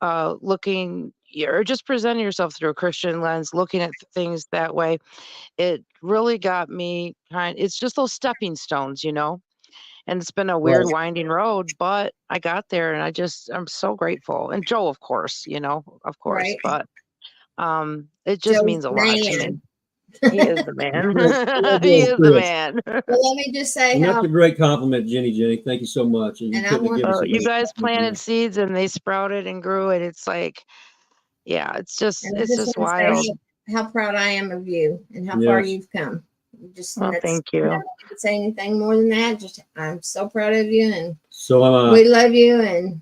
looking or just presenting yourself through a Christian lens, looking at things that way. It really got me it's just those stepping stones, and it's been a weird Right. winding road, but I got there, and I'm so grateful. And Joe, of course, of course, Right. but it just Joe's means a lot to me. man. He is the man. Well, He is the Chris. man. Well, let me just say And that's how a great compliment, Jenny. Thank you so much. And you And I couldn't have want- given us a You better guys compliment. planted seeds and they sprouted and grew, and it's like, yeah, it's just and I just want to wild. say how proud I am of you and how far Yes. you've come. Just Well, that's- thank I you. don't need to say anything more than that. Just I'm so proud of you, and So am I. we love you. And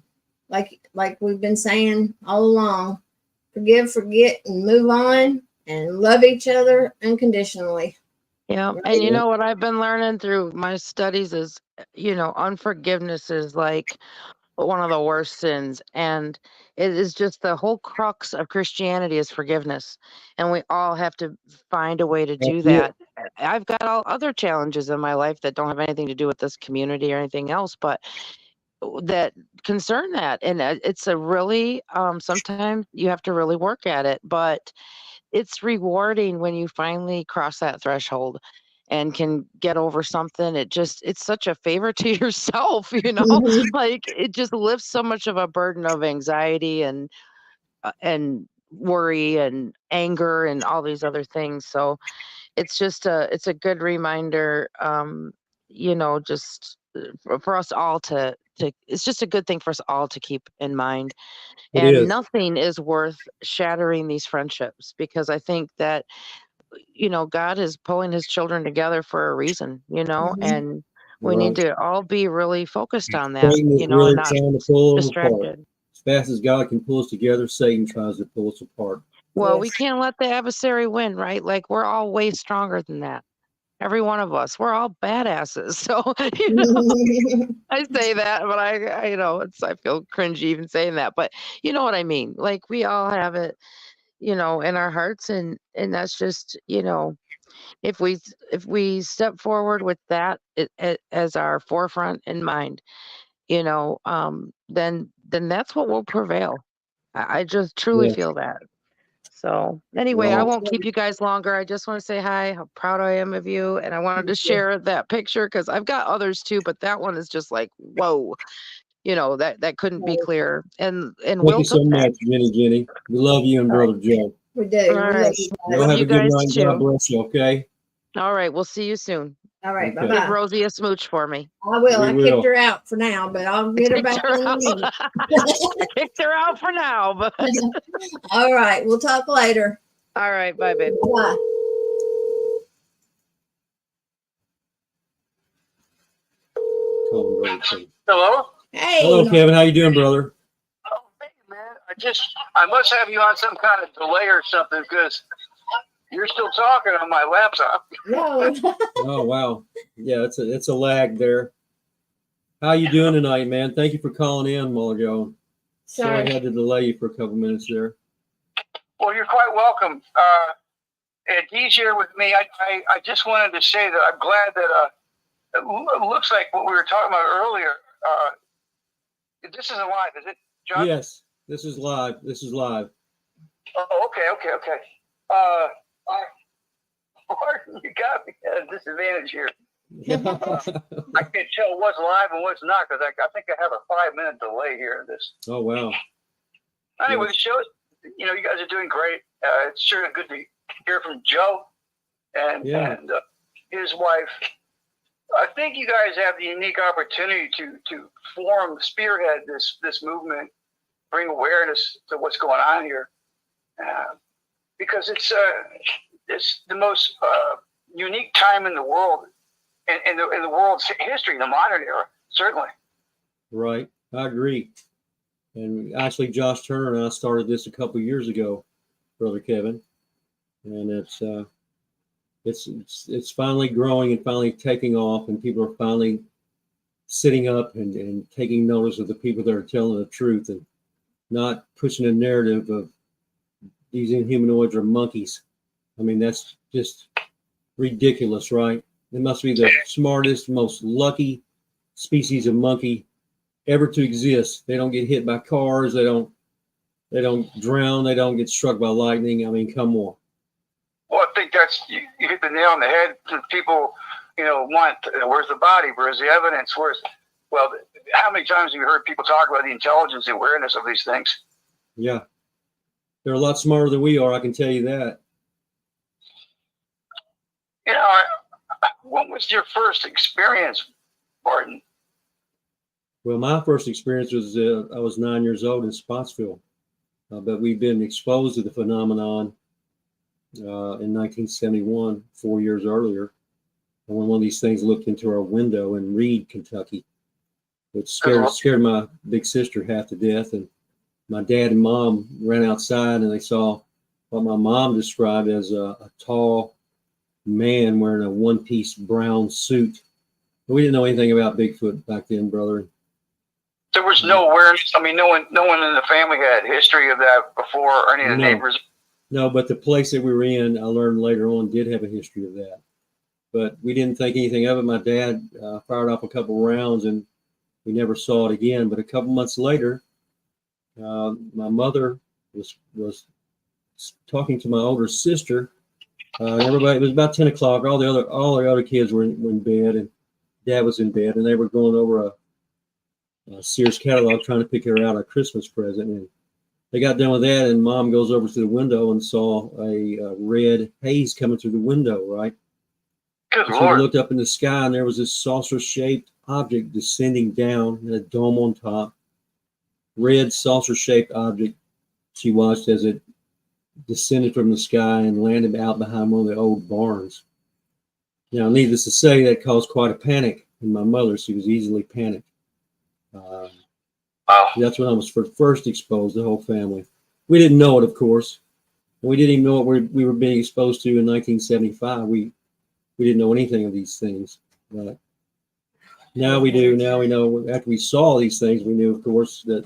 like we've been saying all along, forgive, forget, and move on, and love each other unconditionally. Yeah. Right. And you know what I've been learning through my studies is, unforgiveness is like one of the worst sins. And it is just the whole crux of Christianity is forgiveness. And we all have to find a way to do That's it. that. I've got all other challenges in my life that don't have anything to do with this community or anything else, but that concern that. And it's a really, sometimes you have to really work at it, but it's rewarding when you finally cross that threshold and can get over something. It's such a favor to yourself, Mhm. like it just lifts so much of a burden of anxiety and worry and anger and all these other things. So it's just it's a good reminder, just for us all to it's just a good thing for us all to keep in mind. It And is. nothing is worth shattering these friendships, because I think that God is pulling his children together for a reason, Mhm. and we Right. need to all be really focused on that, Satan is and really not trying to pull us apart. distracted. As fast as God can pull us together, Satan tries to pull us apart. Well, we Yes. can't let the adversary win, right? Like we're all way stronger than that. Every one of us, we're all badasses. So, I say that, but I feel cringy even saying that, but you know what I mean? Like we all have it, in our hearts, and that's just, if we step forward with that as our forefront in mind, then that's what will prevail. I just truly Yes. feel that. So anyway, I Right. won't keep you guys longer. I just want to say hi, how proud I am of you. And I wanted to share that picture because I've got others too, but that one is just like, whoa, that couldn't be clearer. And Thank Will you so took that. much, Jenny. We love you and All right. Brother Joe. We do. All We love right. you Y'all guys. Love have you a good guys night. God too. bless you, okay? All right. We'll see you soon. All right. Okay. Bye Give bye. Rosie a smooch for me. I will. We I will. kicked her out for now, but I'll get her back in a minute. I kicked her out for now, but All right. We'll talk later. all right. Bye, babe. Bye. Call him Brother Kevin. Hello? Hey. Hello, Kevin. How you doing, brother? Oh, hey, man. I must have you on some kind of delay or something because you're still talking on my laptop. No. Oh, wow. Yeah, it's a lag there. How you doing tonight, man? Thank you for calling in a while ago. Sorry I Sorry. had to delay you for a couple minutes there. Well, you're quite welcome. And Dee's here with me. I just wanted to say that I'm glad that it looks like what we were talking about earlier. This isn't live, is it, John? Yes, this is live. This is live. Oh, okay. Barton, you got me at a disadvantage here. I can't tell what's live and what's not because I think I have a 5-minute delay here in this. Oh, wow. Anyway, Yes. the show, you guys are doing great. It's sure good to hear from Joe and his wife. I think you guys have the unique opportunity to spearhead this movement, bring awareness to what's going on here, because it's the most unique time in the world, in the world's history, the modern era, certainly. Right. I agree. And actually, Josh Turner and I started this a couple of years ago, Brother Kevin. And it's finally growing and finally taking off, and people are finally sitting up and taking notice of the people that are telling the truth and not pushing a narrative of these Inhumanoids are monkeys. I mean, that's just ridiculous, right? It must be the smartest, most lucky species of monkey ever to exist. They don't get hit by cars. They don't drown. They don't get struck by lightning. I mean, come on. Well, I think you hit the nail on the head. People, want, where's the body? Where's the evidence? How many times have you heard people talk about the intelligence and awareness of these things? Yeah. They're a lot smarter than we are, I can tell you that. You know, what was your first experience, Barton? Well, my first experience was I was 9 years old in Spotsville, but we've been exposed to the phenomenon in 1971, 4 years earlier, when one of these things looked into our window in Reed, Kentucky, which scared my big sister half to death. And my dad and mom ran outside and they saw what my mom described as a tall man wearing a one-piece brown suit. We didn't know anything about Bigfoot back then, brother. There was no awareness. I mean, no one in the family had history of that before, or any of the neighbors. No, but the place that we were in, I learned later on, did have a history of that. But we didn't think anything of it. My dad fired off a couple rounds and we never saw it again. But a couple months later, my mother was talking to my older sister. Everybody, it was about 10 o'clock. All the other kids were in bed, and Dad was in bed, and they were going over a Sears catalog trying to pick her out a Christmas present. And they got done with that, and Mom goes over to the window and saw a red haze coming through the window, right? Good So Lord. we looked up in the sky, and there was this saucer-shaped object descending down, and a dome on top. Red saucer-shaped object. She watched as it descended from the sky and landed out behind one of the old barns. Now, needless to say, that caused quite a panic in my mother. She was easily panicked. Wow. That's when I was first exposed, the whole family. We didn't know it, of course. We didn't even know what we were being exposed to in 1975. We didn't know anything of these things. But now we do. Now we know. After we saw these things, we knew, of course, that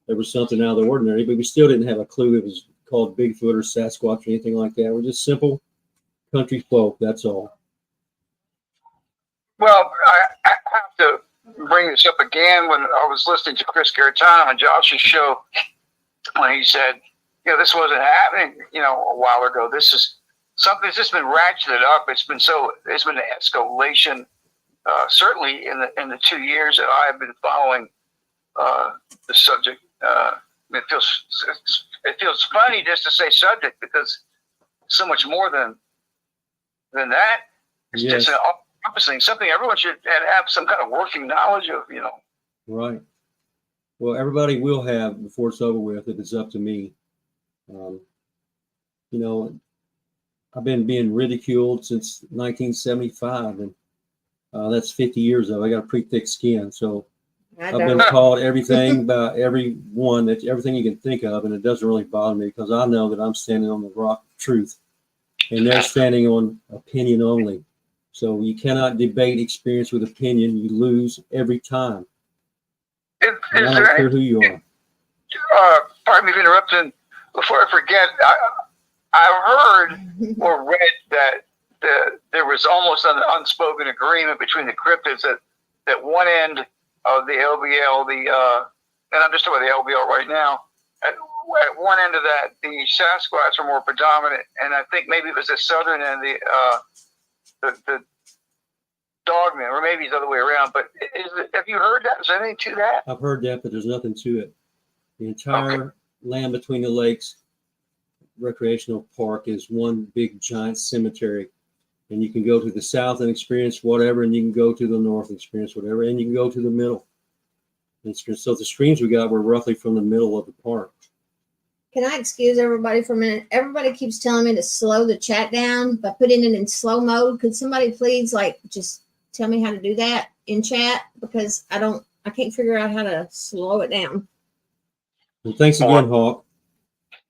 there was something out of the ordinary. But we still didn't have a clue it was called Bigfoot or Sasquatch or anything like that. We're just simple country folk. That's all. Well, I have to bring this up again. When I was listening to Chris Garitano on Josh's show, when he said, this wasn't happening, a while ago. This is something that's just been ratcheted up. It's been an escalation, certainly in the 2 years that I've been following the subject. It feels funny just to say subject because so much more than that. It's just an encompassing something everyone should have some kind of working knowledge of, Right. Well, everybody will have before it's over with if it's up to me. I've been being ridiculed since 1975, and that's 50 years of it. I got a pretty thick skin, so I've been called everything about everyone, everything you can think of, and it doesn't really bother me because I know that I'm standing on the rock of truth, and they're standing on opinion only. So you cannot debate experience with opinion. You lose every time. I don't care who you are. Pardon me for interrupting. Before I forget, I heard or read that there was almost an unspoken agreement between the cryptids that one end of the LBL, and I'm just talking about the LBL right now, at one end of that, the Sasquatch were more predominant, and I think maybe it was the southern end, the Dogman, or maybe it's the other way around. But have you heard that? Is there anything to that? I've heard that, but there's nothing to it. The entire land between the lakes recreational park is one big giant cemetery, and you can go to the south and experience whatever, and you can go to the north and experience whatever, and you can go to the middle. So the streams we got were roughly from the middle of the park. Can I excuse everybody for a minute? Everybody keeps telling me to slow the chat down by putting it in slow mode. Could somebody please just tell me how to do that in chat? Because I can't figure out how to slow it down. Well, thanks again, Hawk.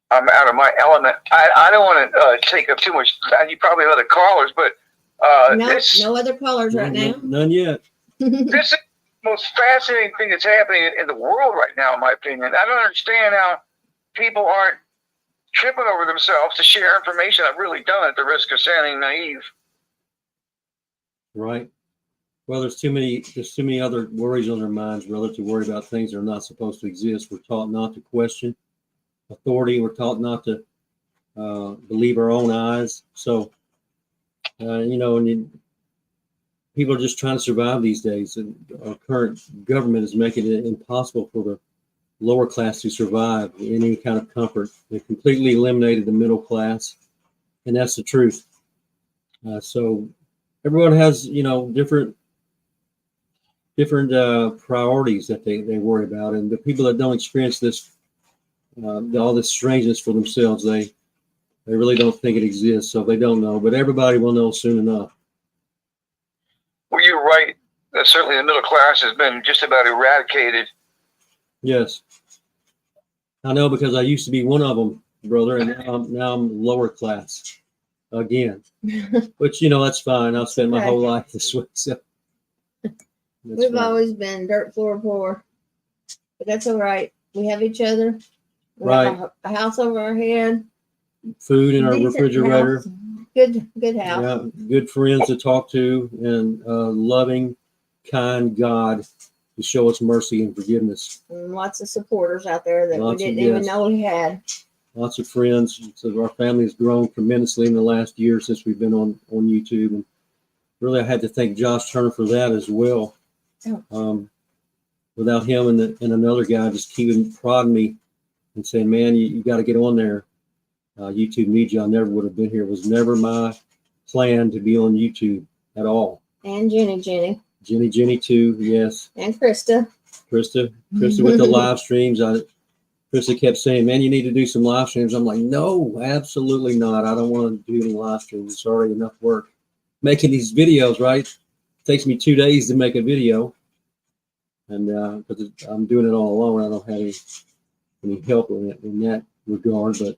I'm out of my element. I don't want to take up too much time. You probably have other callers, but no other callers right now. None yet. This is the most fascinating thing that's happening in the world right now, in my opinion. I don't understand how people aren't tripping over themselves to share information I've really done at the risk of sounding naive. Right. Well, there's too many other worries on their minds, brother, to worry about things that are not supposed to exist. We're taught not to question authority. We're taught not to believe our own eyes. So, people are just trying to survive these days. And our current government is making it impossible for the lower class to survive in any kind of comfort. They completely eliminated the middle class, and that's the truth. So everyone has, different priorities that they worry about, and the people that don't experience this, all this strangeness for themselves, they really don't think it exists, so they don't know. But everybody will know soon enough. Well, you're right. Certainly, the middle class has been just about eradicated. Yes, I know, because I used to be one of them, brother, and now I'm lower class again. Which that's fine. I've spent my whole life this way, so We've always been dirt floor poor, but that's all right. We have each other. We have a house over our head. Food in our refrigerator. House. Good house. Yeah, good friends to talk to, and loving, kind God to show us mercy and forgiveness. And lots of supporters out there that we didn't even know we had. Lots of friends. So our family has grown tremendously in the last year since we've been on YouTube, and really I had to thank Josh Turner for that as well. Without him and another guy just keeping prodding me and saying, "Man, you got to get on there. YouTube needs you." I never would have been here. It was never my plan to be on YouTube at all. And Jenny too, yes. And Krista with the live streams. Krista kept saying, "Man, you need to do some live streams." I'm like, "No, absolutely not. I don't want to do any live streams. It's already enough work making these videos, right? It takes me 2 days to make a video, and because I'm doing it all alone, I don't have any help in that regard. But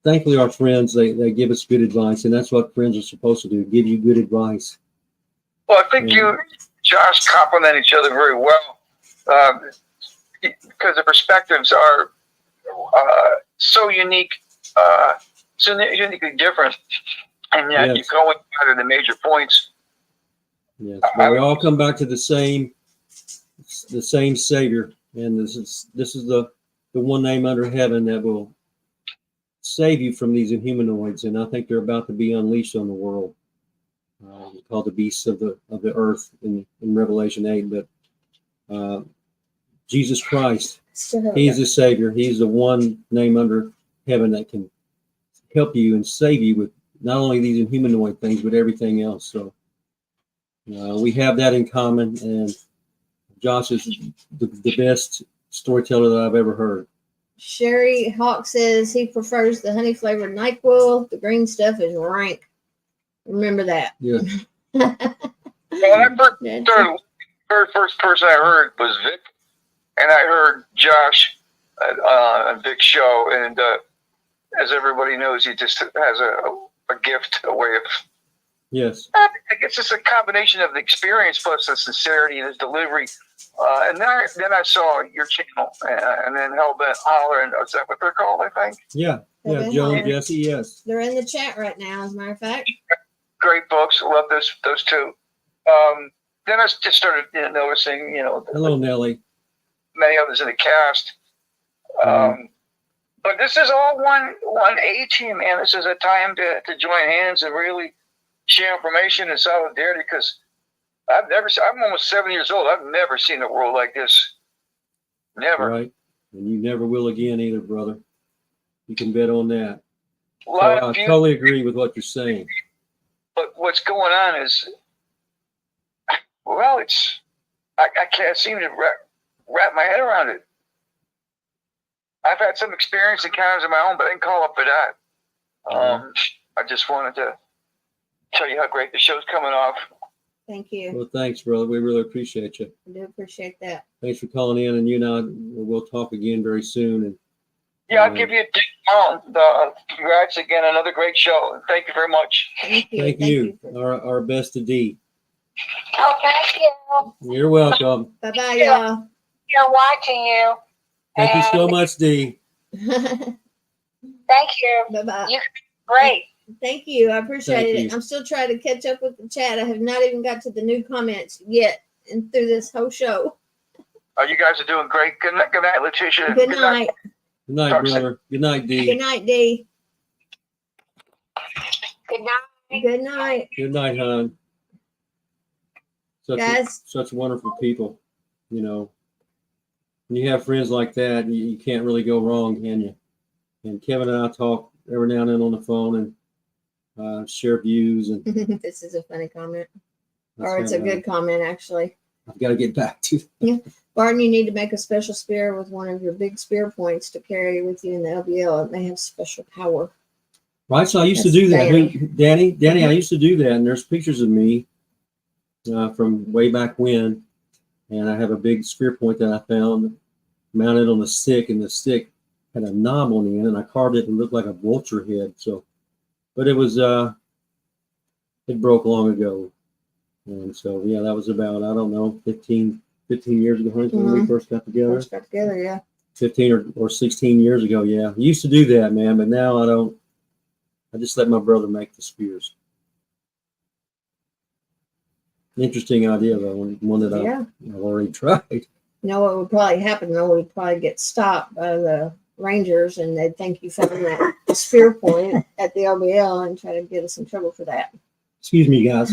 thankfully, our friends they give us good advice, and that's what friends are supposed to do: give you good advice. Well, I think you, Josh, complement each other very well, because the perspectives are so unique, so uniquely different, and yet you can only gather the major points. Yes, but we all come back to the same Savior, and this is the one name under heaven that will save you from these Inhumanoids, and I think they're about to be unleashed on the world. Called the beasts of the earth in Revelation 8, but Jesus Christ, He's the Savior. He's the one name under heaven that can help you and save you with not only these Inhumanoid things, but everything else. So we have that in common, and Josh is the best storyteller that I've ever heard. Sherry Hawk says he prefers the honey flavored NyQuil. The green stuff is rank. Remember that. Yeah. When I first person I heard was Vic, and I heard Josh on Vic's show, and as everybody knows, he just has a gift, a way of. Yes. I guess it's a combination of the experience plus the sincerity and his delivery. And then I saw your channel, and then Hellbent Holler, and is that what they're called? I think. Yeah. Joe and Jesse. Yes. They're in the chat right now, as a matter of fact. Great books. I love those two. Then I just started noticing, Hello, Nelly. Many others in the cast. But this is all one A team, man. This is a time to join hands and really share information and solidarity, because I'm almost 7 years old. I've never seen a world like this. Never. Right. And you never will again either, brother. You can bet on that. So I totally agree with what you're saying. But what's going on is, well, I can't seem to wrap my head around it. I've had some experience encounters of my own, but I didn't call up for that. I just wanted to tell you how great the show's coming off. Thank you. Well, thanks, brother. We really appreciate you. I do appreciate that. Thanks for calling in, and you and I we'll talk again very soon. And yeah, I'll give you a dig on. Congrats again, another great show. Thank you very much. Thank you. Thank you. Our best to D. Oh, thank you. You're welcome. Bye bye, y'all. You're watching you. Thank you so much, D. Thank you. Bye bye. You're great. Thank you. I appreciate Thank it. you. I'm still trying to catch up with the chat. I have not even got to the new comments yet and through this whole show. You guys are doing great. Good night, Latisha. Good night. Good night, brother. Good night, D. Good night, D. Good night. Good night. Good night, hon. Guys. Such wonderful people. When you have friends like that, you can't really go wrong, can you? And Kevin and I talk every now and then on the phone, and share views, and This is a funny comment. that's Or it's a kinda- good comment, actually. I've got to get back to. Barton, you need to make a special spear with one of your big spear points to carry with you in the LBL. It may have special power. Right, so I used to That's do that. Danny. Danny, I used to do that, and there's pictures of me from way back when, and I have a big spear point that I found mounted on a stick, and the stick had a knob on the end, and I carved it and looked like a vulture head. So, but it was it broke long ago, and so yeah, that was about, I don't know, 15 years ago when we first got together. First got together, yeah. 15 or 16 years ago, yeah. I used to do that, man, but now I don't. I just let my brother make the spears. Interesting idea, though, one that Yeah. I've already tried. You know what would probably happen though? We'd probably get stopped by the rangers, and they'd think you found that spear point at the LBL and try to get us in trouble for that. Excuse me, guys.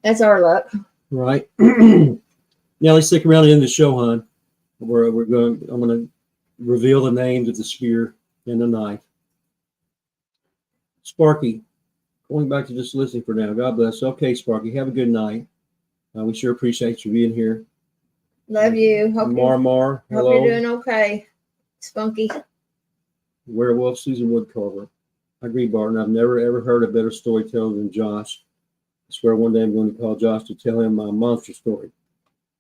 That's our luck. Right. Now let's stick around to the end of the show, hon. I'm going to reveal the names of the spear and the knife. Sparky, going back to just listening for now. God bless. Okay, Sparky, have a good night. We sure appreciate you being here. Love you. Hope Mar, you're hello. doing okay. Spunky. Werewolf, Susan Woodcarver. I agree, Barton. I've never ever heard a better storyteller than Josh. I swear one day I'm going to call Josh to tell him my monster story.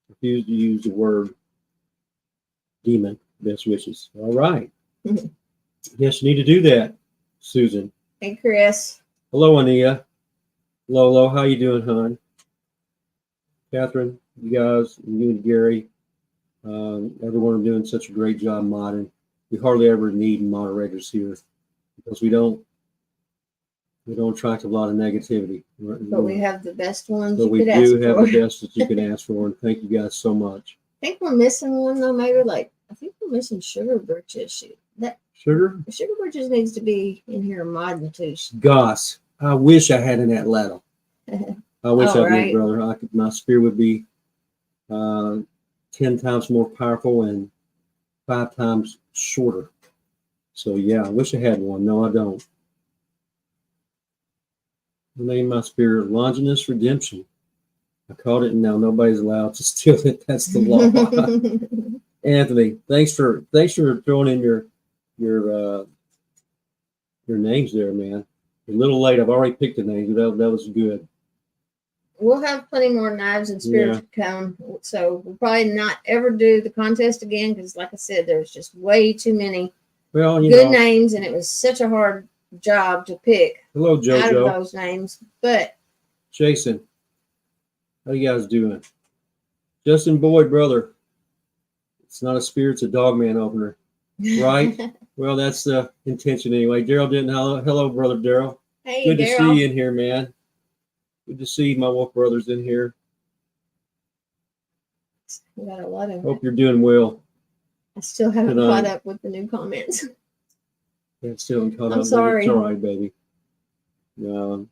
Refuse to use the word demon. Best wishes. All right. Yes, you need to do that, Susan. Hey, Chris. Hello, Ania. Lolo, how you doing, hon? Catherine, you guys, you and Gary, everyone are doing such a great job modding. We hardly ever need moderators here because we don't attract a lot of negativity. But we have the best ones But you we could ask do have for. the best that you can ask for, and thank you guys so much. I think we're missing one though. Maybe I think we're missing Sugar Britches. That Sugar? Sugar Britches needs to be in here modding too. Goss. I wish I had an Atlatl. I wish Oh, I right. did, brother. My spear would be 10 times more powerful and 5 times shorter. So yeah, I wish I had one. No, I don't. I named my spear Longinus Redemption. I caught it, and now nobody's allowed to steal it. That's the law. Anthony, thanks for throwing in your names there, man. A little late. I've already picked the names, but that was good. We'll have plenty more knives and spears to come. So we'll probably not ever do the contest again because, like I said, there's just way too many Well, you good know. names, and it was such a hard job to pick Hello, out of JoJo. those names. But Jason, how you guys doing? Justin Boyd, brother. It's not a spear, it's a dogman opener. Right? Well, that's the intention anyway. Daryl didn't. Hello, brother Daryl. Hey, Good to Daryl. see you in here, man. Good to see my wolf brothers in here. We got a lot of. Hope you're doing well. I still haven't Tonight. caught up with the new comments. Yeah, still haven't caught I'm up. sorry. It's all right, baby. I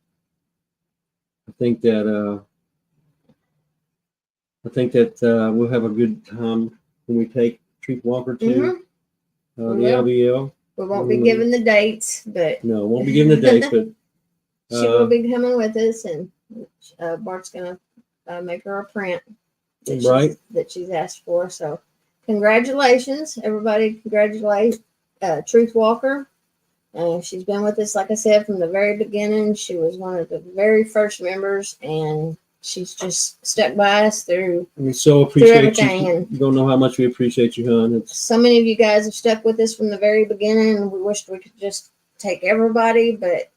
think that we'll have a good time when we take Treat Walker to the We will. LBL. We won't be giving the dates, but No, won't be giving the dates, but she will be coming with us, and Bart's gonna make her a print that she's asked for. So, congratulations, everybody! Congratulate Truth Walker. She's been with us, like I said, from the very beginning. She was one of the very first members, and she's just stuck by us through. We so appreciate everything, you. and You don't know how much we appreciate you, hon. so many of you guys have stuck with us from the very beginning, and we wished we could just take everybody, but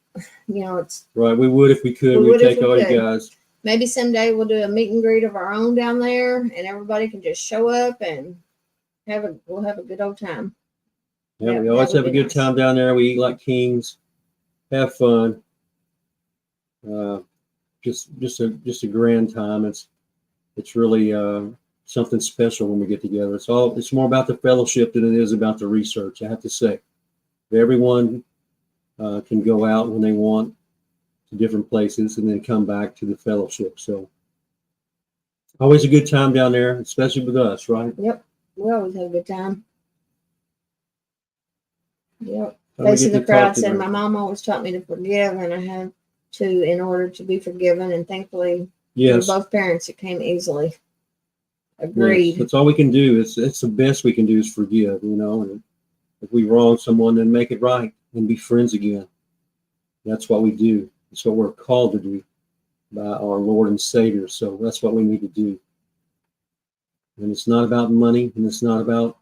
it's Right. We would if we could. We would We'd if take we all could. you guys. maybe someday we'll do a meet and greet of our own down there, and everybody can just show up and we'll have a good old time. Yeah, we always that would have a be good nice. time down there. We eat like kings, have fun. Just a grand time. It's really something special when we get together. It's more about the fellowship than it is about the research, I have to say. Everyone can go out when they want to different places and then come back to the fellowship. So always a good time down there, especially with us, right? Yep, we always have a good time. Yep. How do we Face of get the to talk crowd to said, them? my mom always taught me to forgive, and I had to in order to be forgiven. And thankfully, Yes. for both parents, it came easily. Yes, Agreed. that's all we can do. It's the best we can do is forgive, you know. And if we wrong someone, then make it right and be friends again. That's what we do. It's what we're called to do by our Lord and Savior. So that's what we need to do. And it's not about money, and it's not about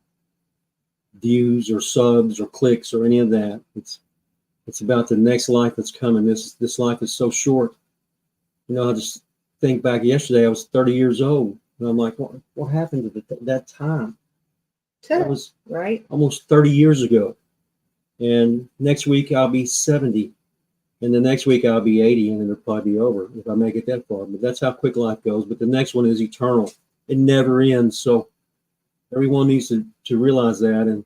views or subs or clicks or any of that. It's about the next life that's coming. This life is so short. You know, I just think back yesterday, I was 30 years old. And I'm like, what happened to that time? That was Right. almost 30 years ago. And next week I'll be 70. And the next week I'll be 80, and it'll probably be over if I make it that far. But that's how quick life goes. But the next one is eternal. It never ends. So everyone needs to realize that and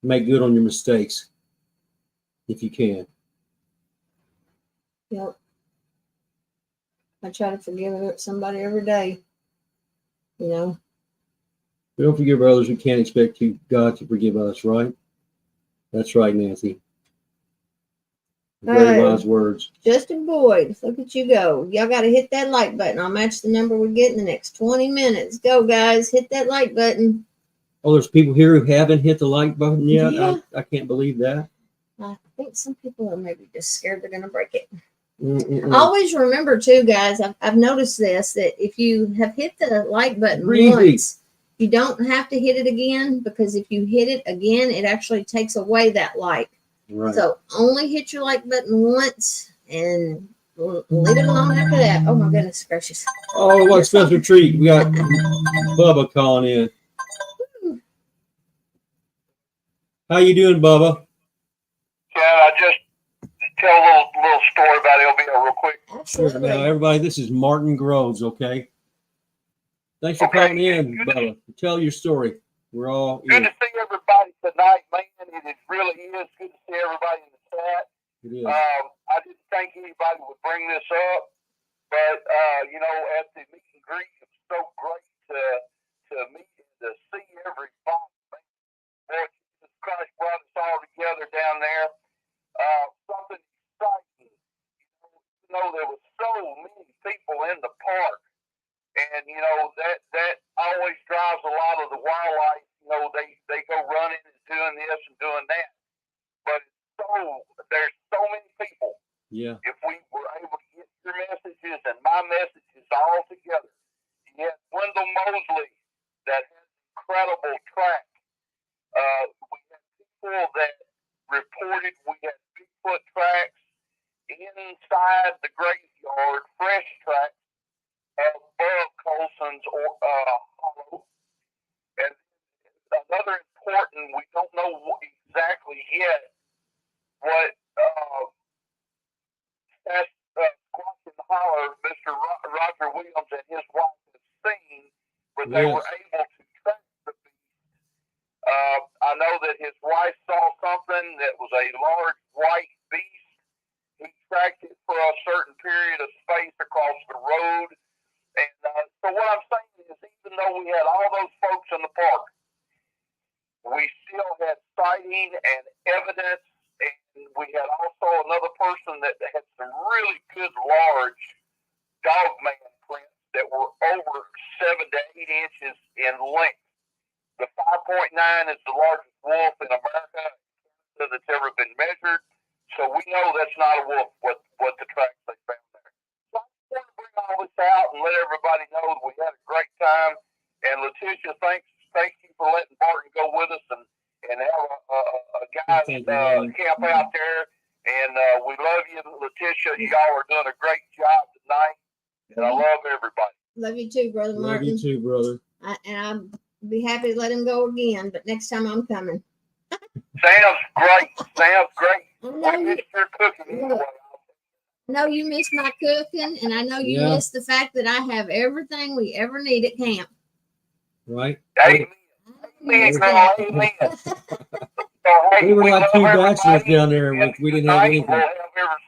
make good on your mistakes if you can. Yep. I try to forgive somebody every day. You know. We don't forgive others. We can't expect God to forgive us, right? That's right, Nancy. Very wise words. Justin Boyd, look at you go. Y'all got to hit that like button. I'll match the number we get in the next 20 minutes. Go, guys. Hit that like button. Oh, there's people here who haven't hit the like button yet? Yeah. I can't believe that. I think some people are maybe just scared they're going to break it. Mm-mm-mm. Always remember, too, guys, I've noticed this, that if you have hit the like button Breezy. once, you don't have to hit it again, because if you hit it again, it actually takes away that like. Right. So only hit your like button once and leave it alone after that. Oh, my goodness gracious. Oh, what a special treat. We got Bubba calling in. How you doing, Bubba? Yeah, I just tell a little story about LBL real quick. Absolutely. Now, everybody, this is Martin Groves, okay? Thanks for calling in, Bubba. Tell your story. We're all Good in. to see everybody tonight, man. It really is good to see everybody in the chat. It is. I didn't think anybody would bring this up, but you know, at the meet and greet, it was so great to meet and to see everybody. Lord Jesus Christ brought us all together down there. Something exciting. You know, there were so many people in the park, and you know that always drives a lot of the wildlife. You know, they go running and doing this and doing that, but there's so many people. Yeah. If we were able to get your messages and my messages all together, you had Wendell Mosley that has incredible track. We had people that reported we had Bigfoot tracks inside the graveyard, fresh tracks above Colson's or Hollow. And another important, we don't know exactly yet what Squatch and Holler, Mr. Roger Williams and his wife have seen, but they were able to track the beast. I know that his wife saw something that was a large white beast. He tracked it for a certain period of space across the road. And so what I'm saying is, even though we had all those folks in the park, we still had sighting and evidence, and we had also another person that had some really good large dogman prints that were over 7 to 8 inches in length. The 5.9 is the largest wolf in America that's ever been measured, so we know that's not a wolf, what the tracks they found there. So I just want to bring all this out and let everybody know that we had a great time. And Latisha, thank you for letting Barton go with us and have a guys camp out there. And we love you, Latisha. Y'all are doing a great job tonight. And I love everybody. Love you too, Brother Martin. Love you too, brother. And I'll be happy to let him go again, but next time I'm coming. Sounds great. Sounds great. I know We missed your cooking anyway. I know you miss my cooking, and I know you miss the fact that I have everything we ever need at camp. Right? Amen. Amen, girl. Amen. We were like two bachelors down there. We didn't have anything. We'll have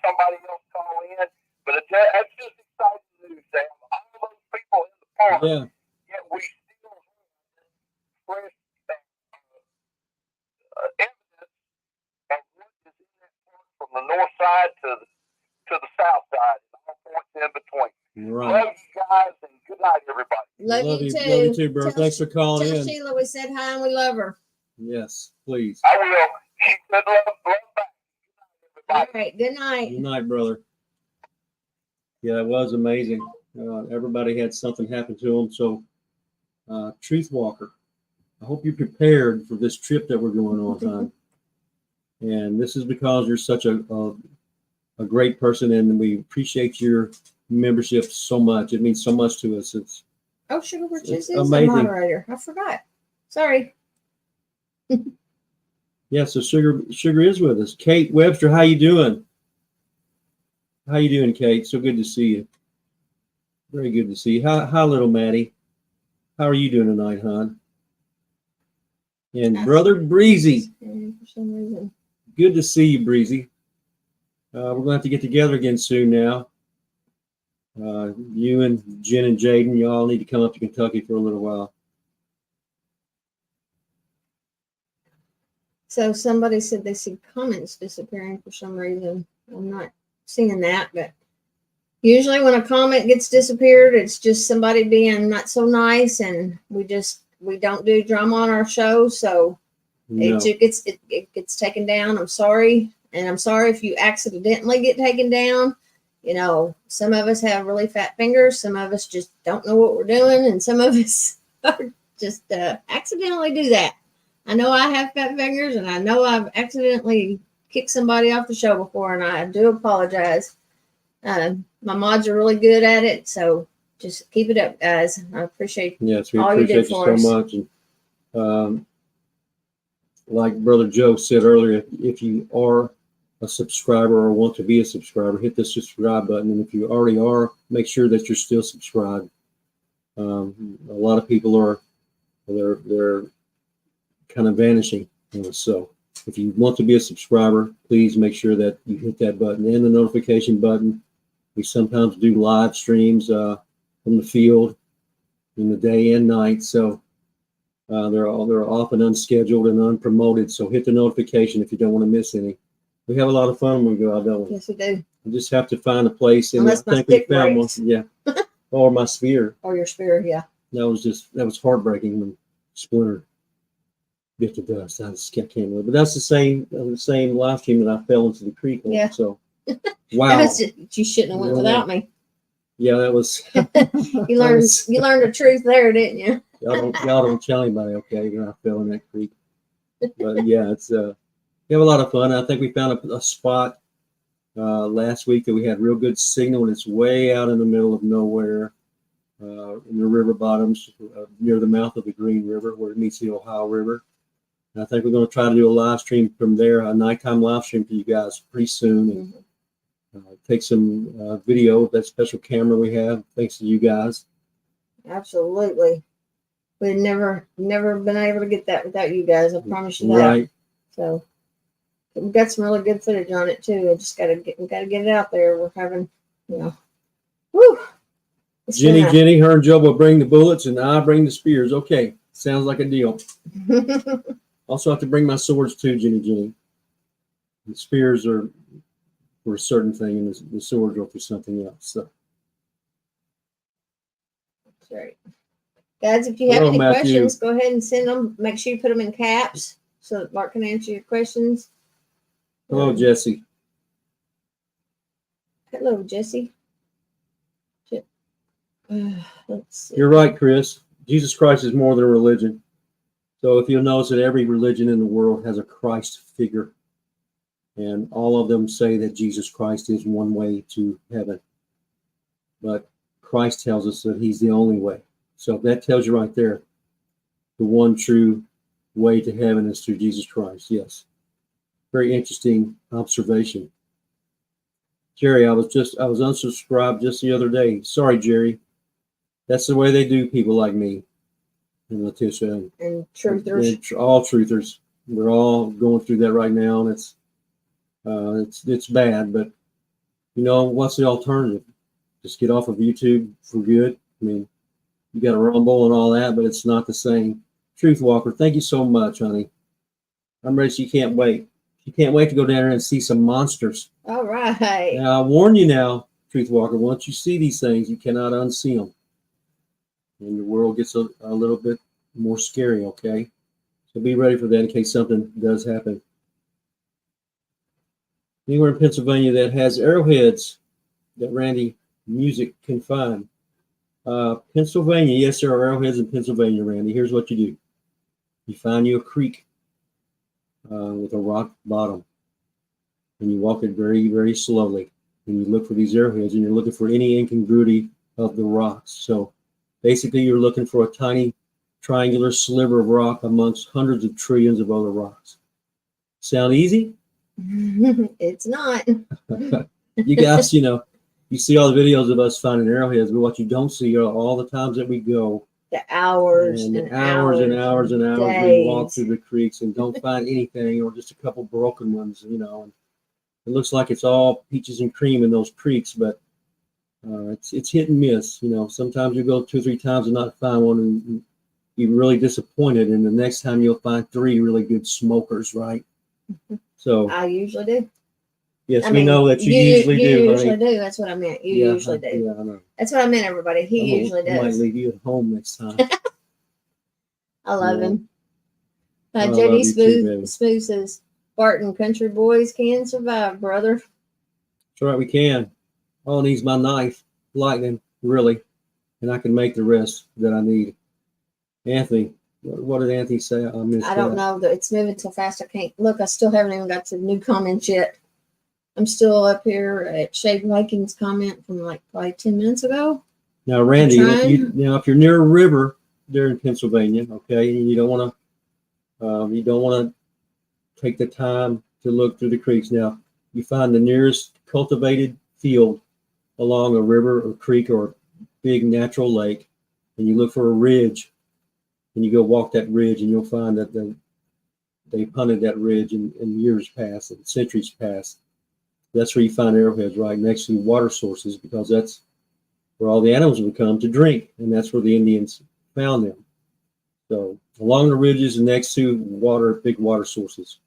somebody else call in, but that's just exciting news, Sam. All those people in the park, yet we still have fresh evidence side to the south side, all points in between. Right. Love you guys, and good night, everybody. Love you too. Love you too, bro. Thanks for calling Tell in. Sheila we said hi and we love her. Yes, please. I will. She said love back. All right. Good night. Good night, brother. Yeah, it was amazing. Everybody had something happen to them. So, Truth Walker, I hope you're prepared for this trip that we're going on time. And this is because you're such a great person, and we appreciate your membership so much. It means so much to us. It's Sugar Rich is it's the amazing. moderator. I forgot. Sorry. Yeah, so Sugar is with us. Kate Webster, how you doing? How you doing, Kate? So good to see you. Very good to see you. Hi, little Maddie. How are you doing tonight, hon? And Brother Breezy. For some reason. Good to see you, Breezy. We're going to have to get together again soon now. You and Jen and Jaden, you all need to come up to Kentucky for a little while. So somebody said they see comments disappearing for some reason. I'm not seeing that, but usually when a comment gets disappeared, it's just somebody being not so nice, and we don't do drama on our show, so No. it gets taken down. I'm sorry, and I'm sorry if you accidentally get taken down. You know, some of us have really fat fingers, some of us just don't know what we're doing, and some of us just accidentally do that. I know I have fat fingers, and I know I've accidentally kicked somebody off the show before, and I do apologize. My mods are really good at it, so just keep it up, guys. I appreciate Yes, we all you appreciate did you for so us. much. And like Brother Joe said earlier, if you are a subscriber or want to be a subscriber, hit the subscribe button. And if you already are, make sure that you're still subscribed. A lot of people are, they're kind of vanishing. So if you want to be a subscriber, please make sure that you hit that button and the notification button. We sometimes do live streams from the field in the day and night. So they're often unscheduled and unpromoted. So hit the notification if you don't want to miss any. We have a lot of fun when we go out, don't we? Yes, we do. We just have to find a place. And Unless I my think we stick found breaks. one. Yeah. Or my sphere. Or your spirit, yeah. That was heartbreaking when Splinter bit to dust. I just can't remember. But that's the same live stream that I fell into the creek on. Yeah. So wow. You shouldn't have went without me. Yeah, that was You learned the truth there, didn't you? y'all don't tell anybody, okay? I fell in that creek. But yeah, it's we have a lot of fun. I think we found a spot last week that we had real good signal, and it's way out in the middle of nowhere in the river bottoms near the mouth of the Green River where it meets the Ohio River. And I think we're going to try to do a live stream from there, a nighttime live stream for you guys pretty soon, and take some video of that special camera we have, thanks to you guys. Absolutely. We've never been able to get that without you guys. I promise you that. Right. So we've got some really good footage on it too. We gotta get it out there. We're having, woo. Jenny, her and Joe will bring the bullets, and I bring the spears. Okay, sounds like a deal. Also have to bring my swords too, Jenny. The spears are for a certain thing, and the swords are for something else. So. That's right. Guys, if you have Hello, any Matthew. questions, go ahead and send them. Make sure you put them in caps so that Mark can answer your questions. Hello, Jesse. Hello, Jesse. Let's see. You're right, Chris. Jesus Christ is more than a religion. So if you'll notice that every religion in the world has a Christ figure, and all of them say that Jesus Christ is one way to heaven. But Christ tells us that he's the only way. So that tells you right there, the one true way to heaven is through Jesus Christ. Yes. Very interesting observation. Jerry, I was unsubscribed just the other day. Sorry, Jerry. That's the way they do people like me and Latisha. And truthers. And all truthers. We're all going through that right now, and it's bad, but what's the alternative? Just get off of YouTube for good. I mean, you got a Rumble and all that, but it's not the same. Truth Walker, thank you so much, honey. I'm ready. She can't wait. You can't wait to go down there and see some monsters. All right. Now, I warn you now, Truth Walker, once you see these things, you cannot unsee them. And your world gets a little bit more scary, okay? So be ready for that in case something does happen. Anywhere in Pennsylvania that has arrowheads that Randy Music can find. Pennsylvania, yes, there are arrowheads in Pennsylvania, Randy. Here's what you do. You find you a creek with a rock bottom, and you walk it very, very slowly, and you look for these arrowheads, and you're looking for any incongruity of the rocks. So basically, you're looking for a tiny triangular sliver of rock amongst hundreds of trillions of other rocks. Sound easy? It's not. You guys, you know, you see all the videos of us finding arrowheads, but what you don't see are all the times that we go The hours and and hours and hours and hours we walk days. through the creeks and don't find anything, or just a couple broken ones, you know. And it looks like it's all peaches and cream in those creeks, but it's hit and miss. You know, sometimes you go 2 or 3 times and not find one, and you're really disappointed. And the next time you'll find 3 really good smokers, right? So I usually do. yes, I we mean, know that you usually do. You honey. usually do. That's what I meant. You Yeah, usually do. Yeah, I know. That's what I meant, everybody. He usually I might does. leave you at home next time. I love Yeah. him. I love JD you too, baby. Smooth says, Barton, country boys can survive, brother. That's right, we can. All I need is my knife, lightning, really, and I can make the rest that I need. Anthony, what did Anthony say? I missed I don't that. know. It's moving so fast I can't look. I still haven't even got to the new comments yet. I'm still up here at Shade Vikings comment from like probably 10 minutes ago. Now, Randy, I'm if you're near a river there in Pennsylvania, okay, and you don't want to take the time to look through the creeks. Now, you find the nearest cultivated field along a river or creek or big natural lake, and you look for a ridge, and you go walk that ridge, and you'll find that they hunted that ridge in years past and centuries past. That's where you find arrowheads, right next to water sources, because that's where all the animals would come to drink, and that's where the Indians found them. So along the ridges and next to big water sources.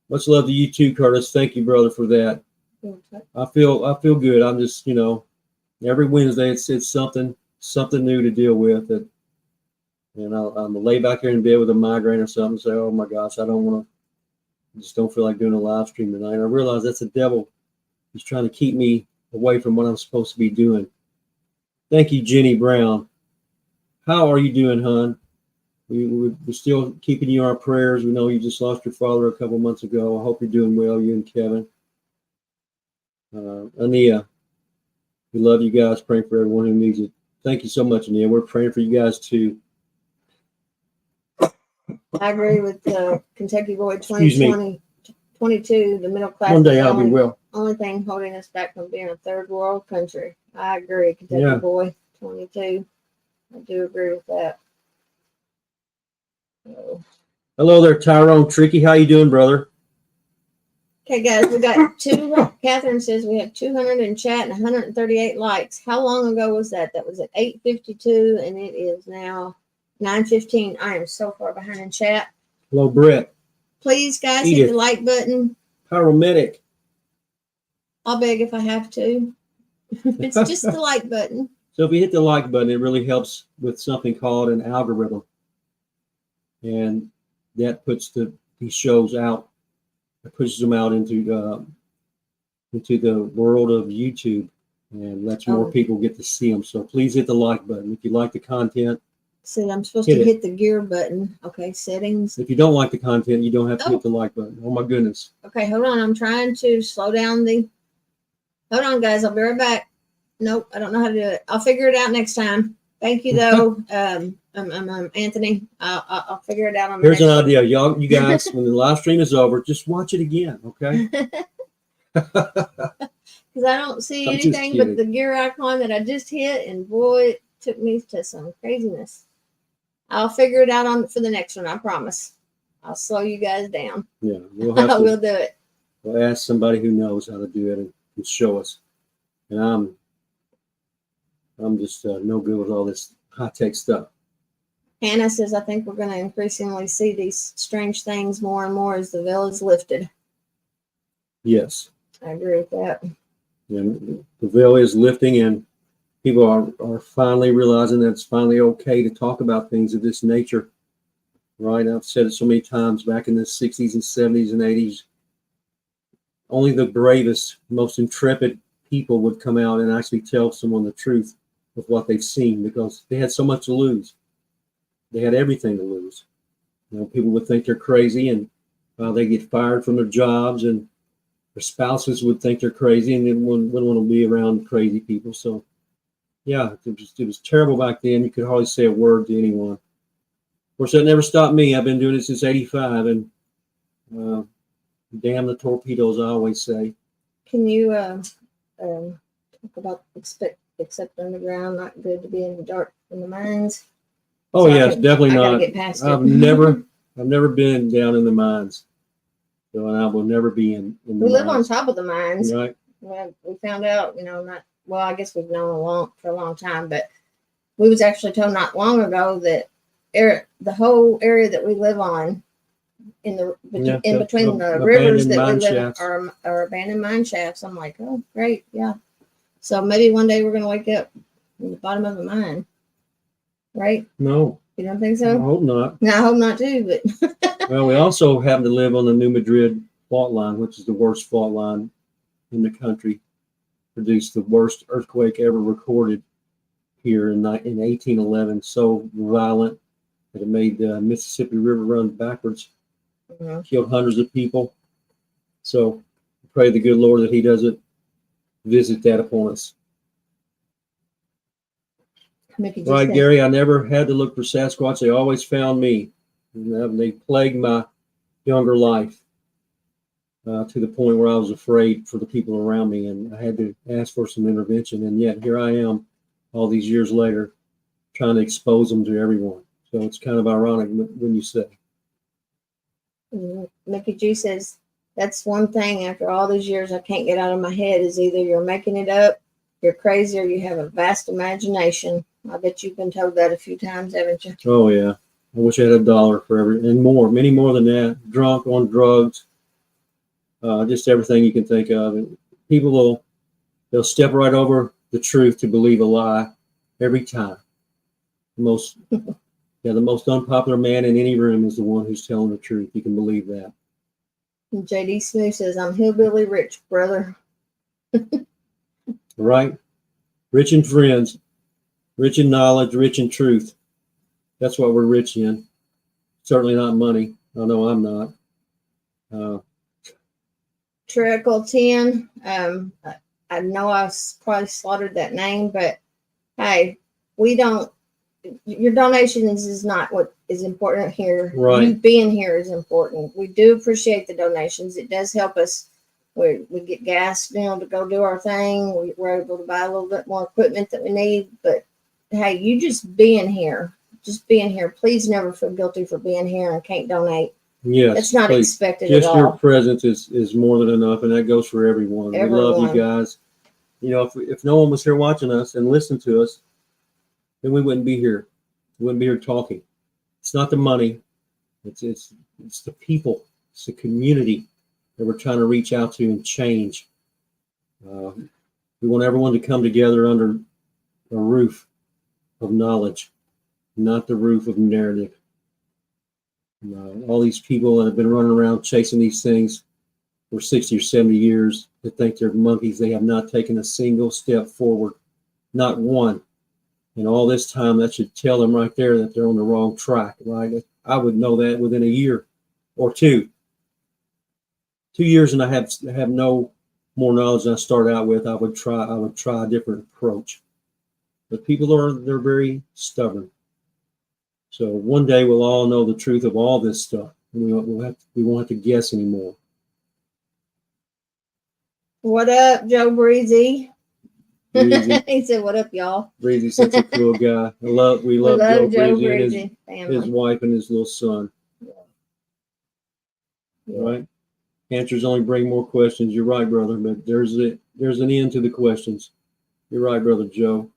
Much love to you too, Curtis. Thank you, brother, for that. I feel good. I'm just, you know, every Wednesday it's something new to deal with. That, and I'm lay back here in bed with a migraine or something and say, oh my gosh, I just don't feel like doing a live stream tonight. I realize that's the devil. He's trying to keep me away from what I'm supposed to be doing. Thank you, Jenny Brown. How are you doing, hon? We're still keeping you in our prayers. We know you just lost your father a couple months ago. I hope you're doing well, you and Kevin. Ania, we love you guys, praying for everyone who needs it. Thank you so much, Ania. We're praying for you guys too. I agree with Kentucky Boy 2022, the middle class. One day is the I'll be well. only thing holding us back from being a third world country. I agree, Kentucky Boy 22. I do agree with that. So. Hello there, Tyrone Tricky. How you doing, brother? Okay, guys, we got Catherine says we have 200 in chat and 138 likes. How long ago was that? That was at 8:52, and it is now 9:15. I am so far behind in chat. Hello, Brett. Please, guys, Edith. hit the like button. Pyromedic. I'll beg if I have to. It's just the like button. So if you hit the like button, it really helps with something called an algorithm. And that puts these shows out. It pushes them out into the world of YouTube and lets more people get to see them. So please hit the like button. If you like the content. See, I'm supposed to hit the gear button. Okay, settings. If you don't like the content, you don't have to hit the like button. Oh my goodness. Okay, hold on. I'm trying to slow down Hold on, guys. I'll be right back. Nope, I don't know how to do it. I'll figure it out next time. Thank you, though. Anthony. I'll figure it out on the Here's an idea. You guys, when the live stream is over, just watch it again, okay? Because I don't see anything but the gear icon that I just hit, and boy, it took me to some craziness. I'll figure it out for the next one, I promise. I'll slow you guys down. Yeah, we'll have to. We'll do it. We'll ask somebody who knows how to do it and show us. And I'm just no good with all this high-tech stuff. Hannah says, I think we're going to increasingly see these strange things more and more as the veil is lifted. Yes. I agree with that. And the veil is lifting, and people are finally realizing that it's finally okay to talk about things of this nature. Right? I've said it so many times back in the 60s and 70s and 80s. Only the bravest, most intrepid people would come out and actually tell someone the truth of what they've seen, because they had so much to lose. They had everything to lose. You know, people would think they're crazy, and they get fired from their jobs, and their spouses would think they're crazy, and they wouldn't want to be around crazy people. So, yeah, it was terrible back then. You could hardly say a word to anyone. Of course, that never stopped me. I've been doing it since '85, and damn the torpedoes, I always say. Can you talk about except underground, not good to be in the dark in the mines? Oh, So yes, definitely I gotta not. get past it. I've never been down in the mines, so, and I will never be in the We live on mines. top of the mines. Right? Well, we found out, I guess we've known for a long time, but we was actually told not long ago that the whole area that we live on in between the rivers that we live are abandoned mine shafts. I'm like, oh, great, yeah. So maybe one day we're gonna wake up in the bottom of a mine, right? No, You don't think I so? hope not. No, I hope not too. But Well, we also happen to live on the New Madrid fault line, which is the worst fault line in the country. Produced the worst earthquake ever recorded here in 1811. So violent that it made the Mississippi River run backwards. Killed hundreds of people. So pray the good Lord that He doesn't visit that upon us. Right, Gary, I never had to look for Sasquatch. They always found me. And they plagued my younger life to the point where I was afraid for the people around me, and I had to ask for some intervention. And yet here I am all these years later trying to expose them to everyone. So it's kind of ironic when you say. Mickey G says, that's one thing after all these years I can't get out of my head is either you're making it up, you're crazy, or you have a vast imagination. I bet you've been told that a few times, haven't you? Oh, yeah. I wish I had $1 for and more, many more than that. Drunk, on drugs, just everything you can think of. And people they'll step right over the truth to believe a lie every time. The most unpopular man in any room is the one who's telling the truth. You can believe that. And JD Smooth says, I'm hillbilly rich, brother. Right? Rich in friends, rich in knowledge, rich in truth. That's what we're rich in. Certainly not money. I know I'm not. Trickle 10. I know I probably slaughtered that name, but hey, your donations is not what is important here. Right. You being here is important. We do appreciate the donations. It does help us. We get gas, to go do our thing. We're able to buy a little bit more equipment that we need. But hey, you just being here, please never feel guilty for being here and can't donate. Yes. It's not please. expected Just at all. your presence is more than enough, and that goes for everyone. We love you guys. If no one was here watching us and listening to us, then we wouldn't be here. We wouldn't be here talking. It's not the money. It's the people. It's the community that we're trying to reach out to and change. We want everyone to come together under a roof of knowledge, not the roof of narrative. All these people that have been running around chasing these things for 60 or 70 years that think they're monkeys, they have not taken a single step forward, not one. And all this time, that should tell them right there that they're on the wrong track, right? I would know that within a year or two. 2 years, and I have no more knowledge than I started out with. I would try a different approach. But people they're very stubborn. So one day we'll all know the truth of all this stuff. We won't have to guess anymore. What up, Joe Breezy? Breezy. He said, "What up, y'all?" Breezy's such a cool guy. We love Joe Breezy and his wife and his little son. Yeah. Right? Answers only bring more questions. You're right, brother. But there's an end to the questions. You're right, brother Joe.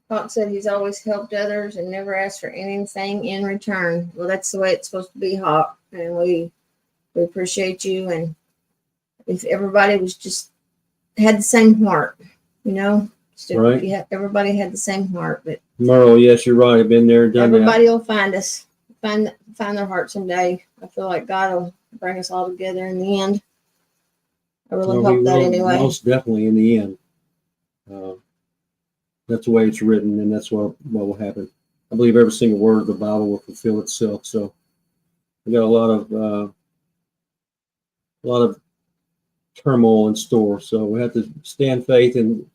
Pop said he's always helped others and never asked for anything in return. Well, that's the way it's supposed to be, Hawk. And we appreciate you. And if everybody was just had the same heart, you know. So Right. if everybody had the same heart, but Merle, yes, you're right. I've been there, done everybody will find us, find their heart someday. I feel like God will bring us all together in the end. I that. really Well, we hope that will, anyway. most definitely in the end. That's the way it's written, and that's what will happen. I believe every single word of the Bible will fulfill itself. So we got a lot of turmoil in store. So we have to stand faith and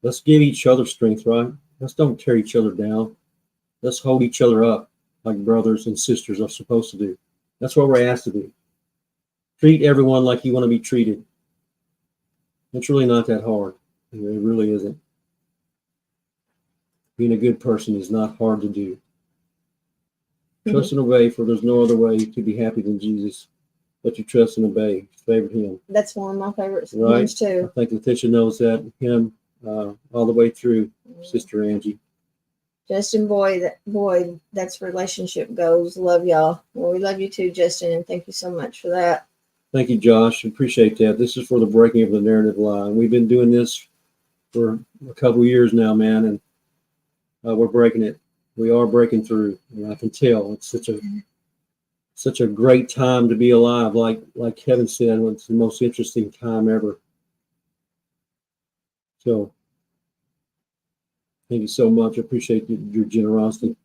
let's give each other strength, right? Let's don't tear each other down. Let's hold each other up like brothers and sisters are supposed to do. That's what we're asked to do. Treat everyone like you want to be treated. It's really not that hard. It really isn't. Being a good person is not hard to do. Trust and obey, for there's no other way to be happy than Jesus. But you trust and obey, favor him. That's one of my favorite Right. ones too. I think Latisha knows that, him all the way through, Sister Angie. Justin Boyd, that's relationship goals. Love y'all. Well, we love you too, Justin, and thank you so much for that. Thank you, Josh. Appreciate that. This is for the breaking of the narrative lie. We've been doing this for a couple of years now, man, and we're breaking it. We are breaking through, and I can tell it's such a great time to be alive. Like Kevin said, it's the most interesting time ever. So thank you so much. I appreciate your generosity.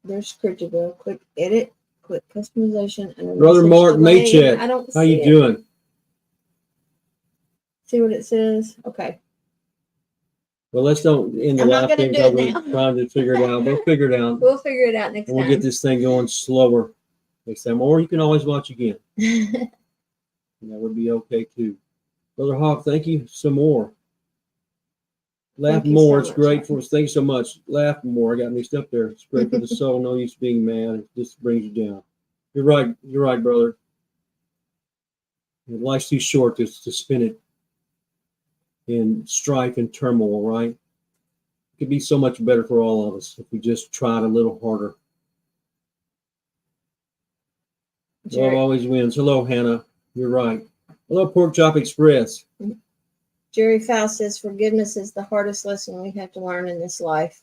There's Cryptidville. Click edit, click customization, and a Brother message Martin delay. Maycheck, I don't how see you it. doing? See what it says? Okay. Well, let's don't end the I'm not laughing gonna do because it we're now. trying to figure it out. We'll figure it out. We'll figure it out next And we'll time. get this thing going slower next time. Or you can always watch again. That would be okay too. Brother Hawk, thank you some more. Laugh Thank you more. so It's much, great Hawk. for us. Thank you so much. Laugh more. I got mixed up there. It's great for the soul. No use being mad. It just brings you down. You're right. You're right, brother. Life's too short to spend it in strife and turmoil, right? It could be so much better for all of us if we just tried a little harder. Love Jerry, always wins. Hello, Hannah. You're right. Hello, Pork Chop Express. Jerry Faust says forgiveness is the hardest lesson we have to learn in this life.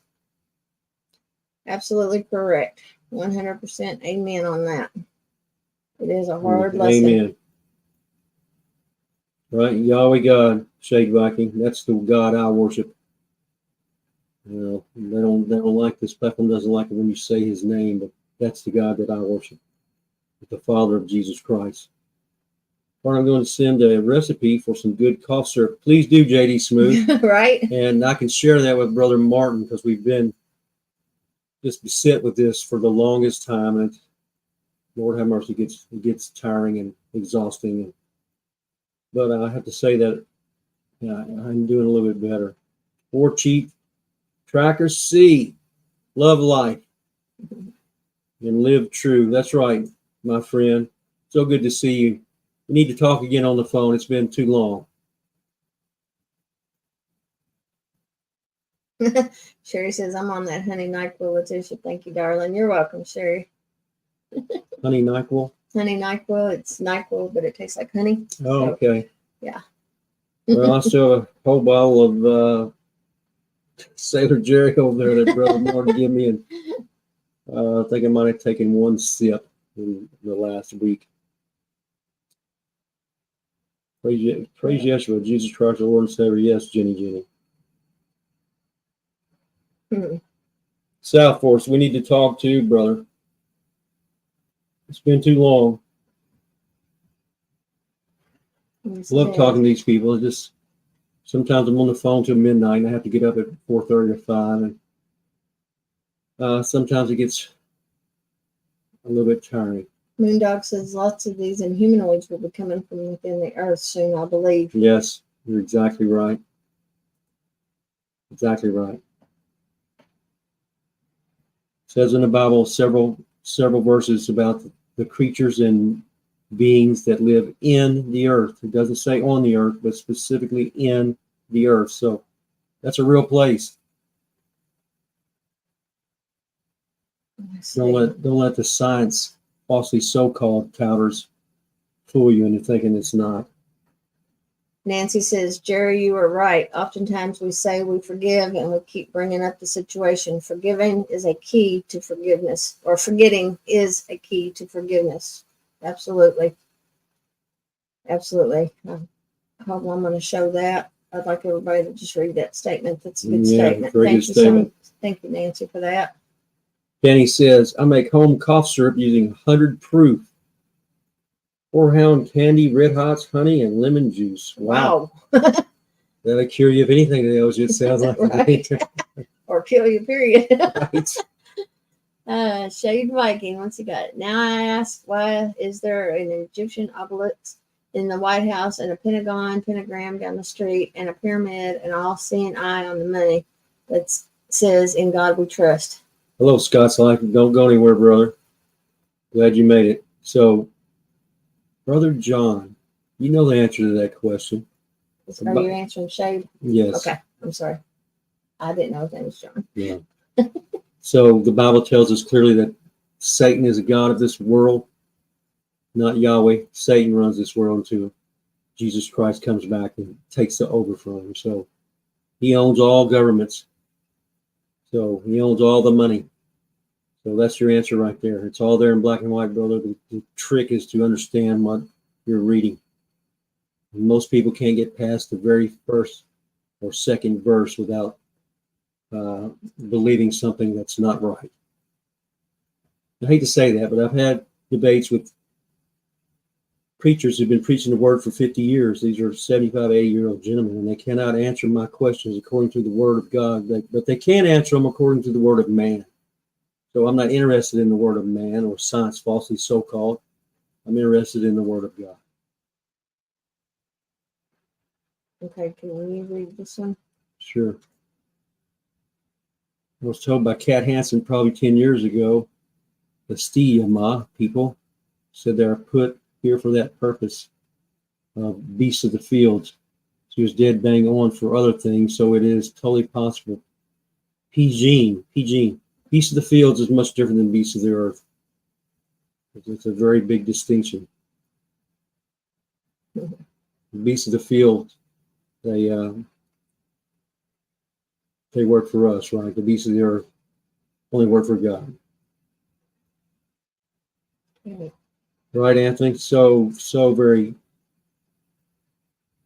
Absolutely correct. 100% amen on that. It is a hard lesson. Amen. Right, Yahweh God, Shade Viking. That's the God I worship. You know, they don't like this platform. Doesn't like it when you say His name, but that's the God that I worship. The Father of Jesus Christ. Or I'm going to send a recipe for some good cough syrup. Please do, JD Smooth. Right? And I can share that with Brother Martin because we've been just beset with this for the longest time. And Lord have mercy, it gets tiring and exhausting. But I have to say that I'm doing a little bit better. War Chief Tracker C. Love life and live true. That's right, my friend. So good to see you. We need to talk again on the phone. It's been too long. Sherry says, I'm on that honey NyQuil, Latisha. Thank you, darling. You're welcome, Sherry. Honey NyQuil? Honey NyQuil. It's NyQuil, but it tastes like honey. Oh, okay. Yeah. Well, I still have a whole bottle of Sailor Jerry over there that Brother Martin gave me. And I think I might have taken one sip in the last week. Praise Yeshua, Jesus Christ, the Lord and Savior. Yes, Jenny. South Force, we need to talk too, brother. It's been too long. Love talking to these people. It's just sometimes I'm on the phone till midnight and I have to get up at 4:30 or 5. And sometimes it gets a little bit tiring. Moondog says lots of these Inhumanoids will be coming from within the earth soon, I believe. Yes, you're exactly right. Exactly right. It says in the Bible several verses about the creatures and beings that live in the earth. It doesn't say on the earth, but specifically in the earth. So that's a real place. Don't let the science, falsely so-called touters, fool you into thinking it's not. Nancy says, Jerry, you are right. Oftentimes we say we forgive and we keep bringing up the situation. Forgiving is a key to forgiveness, or forgetting is a key to forgiveness. Absolutely. Absolutely. I hope I'm going to show that. I'd like everybody to just read that statement. That's a good statement. Very Thank good you statement. Thank you, Nancy, for that. Kenny says, I make home cough syrup using 100 proof. Horehound candy, red hots, honey, and lemon juice. Wow. That'll cure you of anything, it sounds like. Right. Or kill you, period. Right. Shade Viking, once you got it. Now I ask, why is there an Egyptian obelisk in the White House and a pentagram down the street and a pyramid and all-seeing eye on the money that says, in God we trust? Hello, Scott's Life. Don't go anywhere, brother. Glad you made it. So, Brother John, you know the answer to that question. Are you answering Shade? Yes. Okay, I'm sorry. I didn't know his name was John. Yeah. So the Bible tells us clearly that Satan is a god of this world, not Yahweh. Satan runs this world until Jesus Christ comes back and takes the over from him. So he owns all governments. So he owns all the money. So that's your answer right there. It's all there in black and white, brother. The trick is to understand what you're reading. And most people can't get past the very first or second verse without believing something that's not right. I hate to say that, but I've had debates with preachers who've been preaching the word for 50 years. These are 75, 80-year-old gentlemen, and they cannot answer my questions according to the word of God, but they can answer them according to the word of man. So I'm not interested in the word of man or science, falsely so-called. I'm interested in the word of God. Okay, can you read this one? Sure. I was told by Cat Hansen probably 10 years ago, the Stiyama people said they're put here for that purpose. Beasts of the fields. She was dead bang on for other things, so it is totally possible. P. Beasts of the fields is much different than beasts of the earth. It's a very big distinction. Beasts of the field, they work for us, right? The beasts of the earth only work for God. Right, Anthony? So very,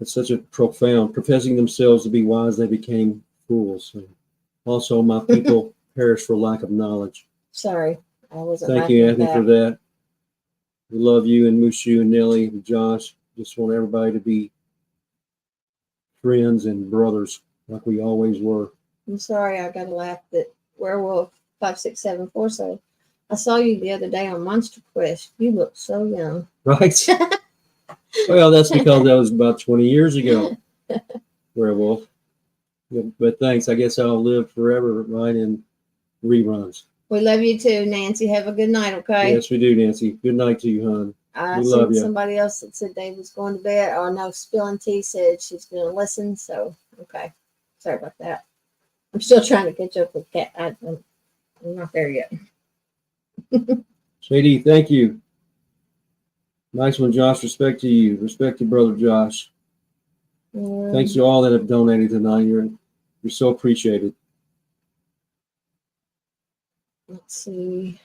it's such a profound, professing themselves to be wise, they became fools. And also, my people perish for lack of knowledge. Sorry, I wasn't. Thank you, Anthony, for that. We love you and Mushu and Nelly and Josh. Just want everybody to be friends and brothers like we always were. I'm sorry, I got to laugh that Werewolf 5674 said, I saw you the other day on Monster Quest. You look so young. Right? Well, that's because that was about 20 years ago, Werewolf. But thanks. I guess I'll live forever, right, in reruns. We love you too, Nancy. Have a good night, okay? Yes, we do, Nancy. Good night to you, hon. I We love seen you. somebody else that said they was going to bed. Oh, no, Spilling Tea said she's going to listen. So, okay. Sorry about that. I'm still trying to catch up with Kat. I'm not there yet. JD, thank you. Nice one, Josh. Respect to you. Respect to brother Josh. Thanks to all that have donated tonight. You're so appreciated. Let's see.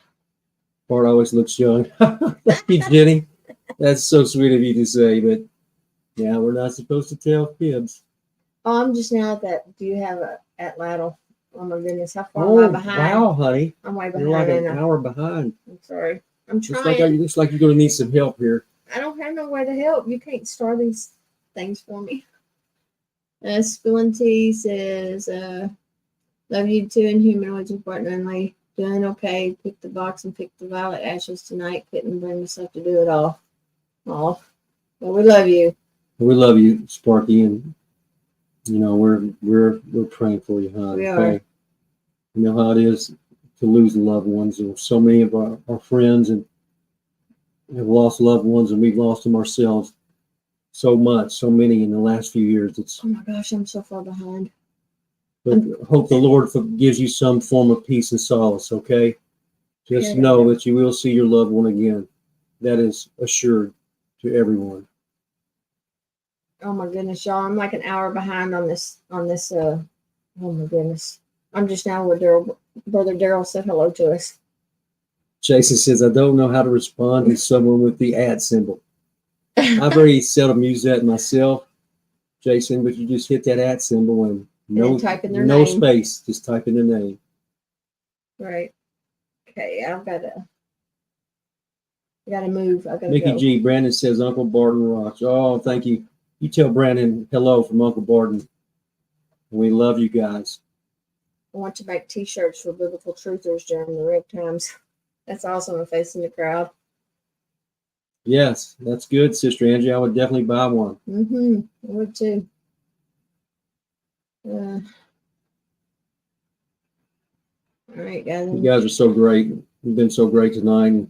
Bart always looks young. Thank you, Jenny. That's so sweet of you to say, but yeah, we're not supposed to tell fibs. Oh, I'm just now at that. Do you have a at Laddle? Oh my goodness, how far am I behind? Wow, honey. I'm way behind. You're like an hour behind. I'm sorry. I'm trying. Looks like you're going to need some help here. I don't have no way to help. You can't start these things for me. Spilling Tea says, love you too, Inhumanoids with Barton Nunnelly. Doing okay. Picked the box and picked the violet ashes tonight. Couldn't bring myself to do it all. Well, we love you. We love you, Sparky, and you know we're praying for you, hon. We are. You know how it is to lose loved ones, and so many of our friends and have lost loved ones, and we've lost them ourselves. So many in the last few years. Oh my gosh, I'm so far behind. But hope the Lord gives you some form of peace and solace, okay? Just know that you will see your loved one again. That is assured to everyone. Oh my goodness, y'all! I'm like an hour behind on this. Oh my goodness! I'm just now with Daryl. Brother Daryl said hello to us. Jason says, I don't know how to respond to someone with the @ symbol. I very seldom use that myself, Jason, but you just hit that @ symbol and then type in their no name. space, just type in the name. Right. Okay, I gotta move. I gotta Mickey go. G. Brandon says Uncle Barton rocks. Oh, thank you. You tell Brandon hello from Uncle Barton. We love you guys. I want to make T-shirts for biblical truthers during the red times. That's awesome. I'm facing the crowd. Yes, that's good, Sister Angie. I would definitely buy one. I would too. All right, guys. You guys are so great. You've been so great tonight.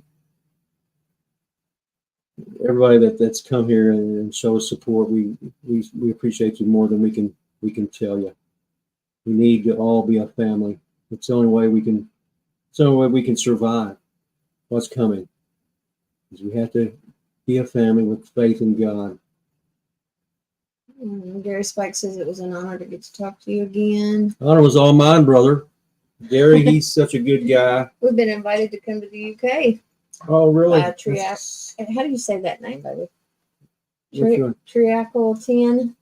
Everybody that's come here and show us support, we appreciate you more than we can tell you. We need to all be a family. It's the only way we can. It's the only way we can survive what's coming. Is we have to be a family with faith in God. Gary Spike says it was an honor to get to talk to you again. Honor was all mine, brother. Gary, he's such a good guy. We've been invited to come to the UK. Oh, really? How do you say that name, baby? Which one? Triacle 10.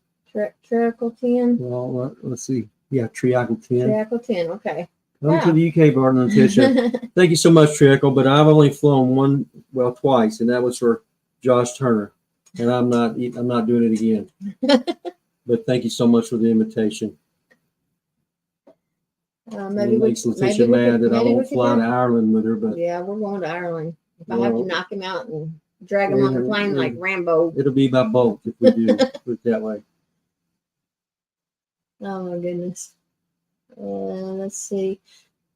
Triacle 10. Well, let's see. Yeah, Triacle 10. Triacle 10. Okay. Come to the UK, Barton and Latisha. Thank you so much, Triacle. But I've only flown twice, and that was for Josh Turner. And I'm not doing it again. But thank you so much for the invitation. Maybe it makes Latisha mad that I won't fly to Ireland with her. But yeah, we're going to Ireland. If I have to knock him out and drag him on the plane like Rambo. It'll be by boat if we do put it that way. Oh my goodness. Let's see.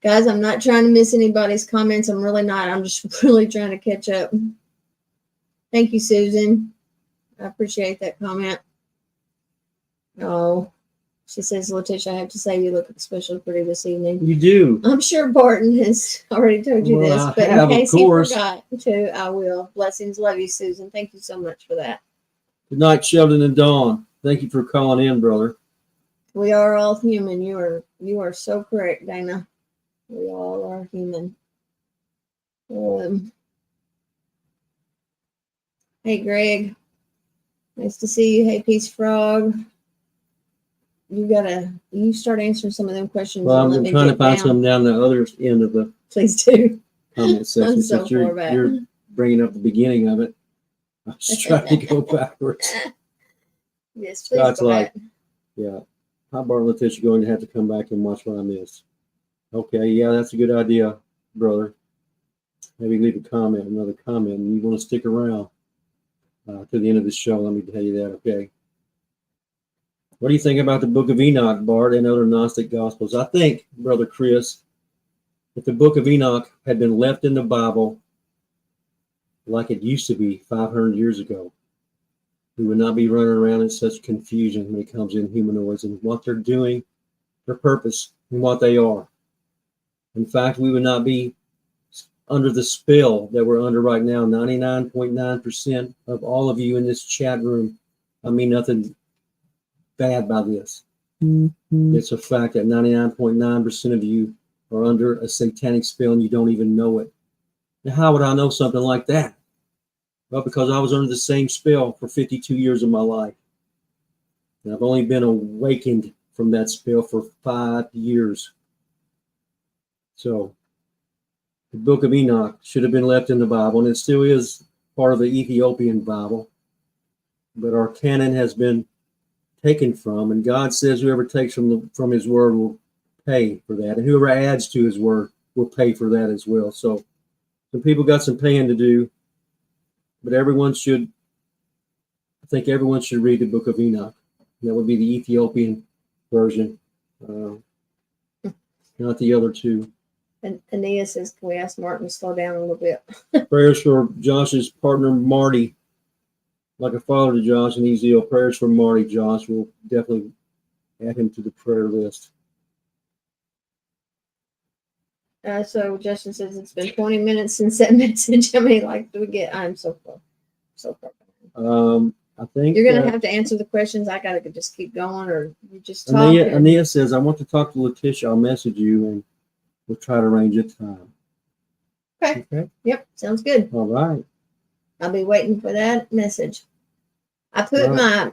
Guys, I'm not trying to miss anybody's comments. I'm really not. I'm just really trying to catch up. Thank you, Susan. I appreciate that comment. Oh, she says, Latisha, I have to say you look especially pretty this evening. You do. I'm sure Barton has already told you this, but in case he forgot to, I will. Blessings. Love you, Susan. Thank you so much for that. Good night, Sheldon and Dawn. Thank you for calling in, brother. We are all human. You are so correct, Dana. We all are human. Hey, Greg. Nice to see you. Hey, Peace Frog. You start answering some of them questions. Well, I'm trying to find some down the other end of the Please do. comment section. I'm so Since you're bringing up the beginning of it. I'm just trying to go backwards. Yes, please. God's like, yeah. How Barton and Latisha going to have to come back and watch what I missed? Okay, yeah, that's a good idea, brother. Maybe leave another comment, and you want to stick around to the end of the show. Let me tell you that, okay? What do you think about the Book of Enoch, Bart, and other Gnostic Gospels? I think, Brother Chris, if the Book of Enoch had been left in the Bible like it used to be 500 years ago, we would not be running around in such confusion when it comes in humanoids and what they're doing, their purpose, and what they are. In fact, we would not be under the spell that we're under right now. 99.9% of all of you in this chat room, I mean nothing bad by this. It's a fact that 99.9% of you are under a satanic spell and you don't even know it. Now, how would I know something like that? Well, because I was under the same spell for 52 years of my life. And I've only been awakened from that spell for 5 years. So, the Book of Enoch should have been left in the Bible, and it still is part of the Ethiopian Bible. But our canon has been taken from, and God says whoever takes from his word will pay for that, and whoever adds to his word will pay for that as well. So, some people got some paying to do, but everyone should read the Book of Enoch. That would be the Ethiopian version, not the other two. And Ania says, can we ask Martin to slow down a little bit? Prayers for Josh's partner, Marty. Like a father to Josh, and he's ill. Prayers for Marty, Josh. We'll definitely add him to the prayer list. So Justin says it's been 20 minutes since that message. How many likes do we get? I'm so far. I think You're gonna have to answer the questions. I gotta just keep going, or you just talk. Ania says, I want to talk to Latisha. I'll message you and we'll try to arrange a time. Okay. Yep, sounds good. All right. I'll be waiting for that message. I put my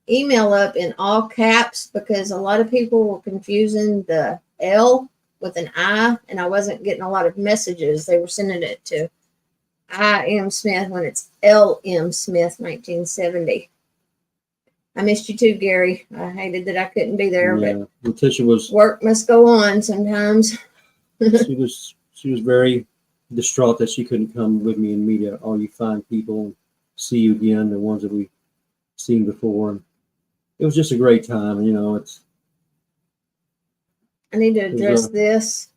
email up in all caps because a lot of people were confusing the L with an I, and I wasn't getting a lot of messages. They were sending it to I M Smith when it's L M Smith 1970. I missed you too, Gary. I hated that I couldn't be there, but Latisha was work must go on sometimes. she was very distraught that she couldn't come with me and meet all you fine people and see you again, the ones that we've seen before. And it was just a great time. You know, I need to address this.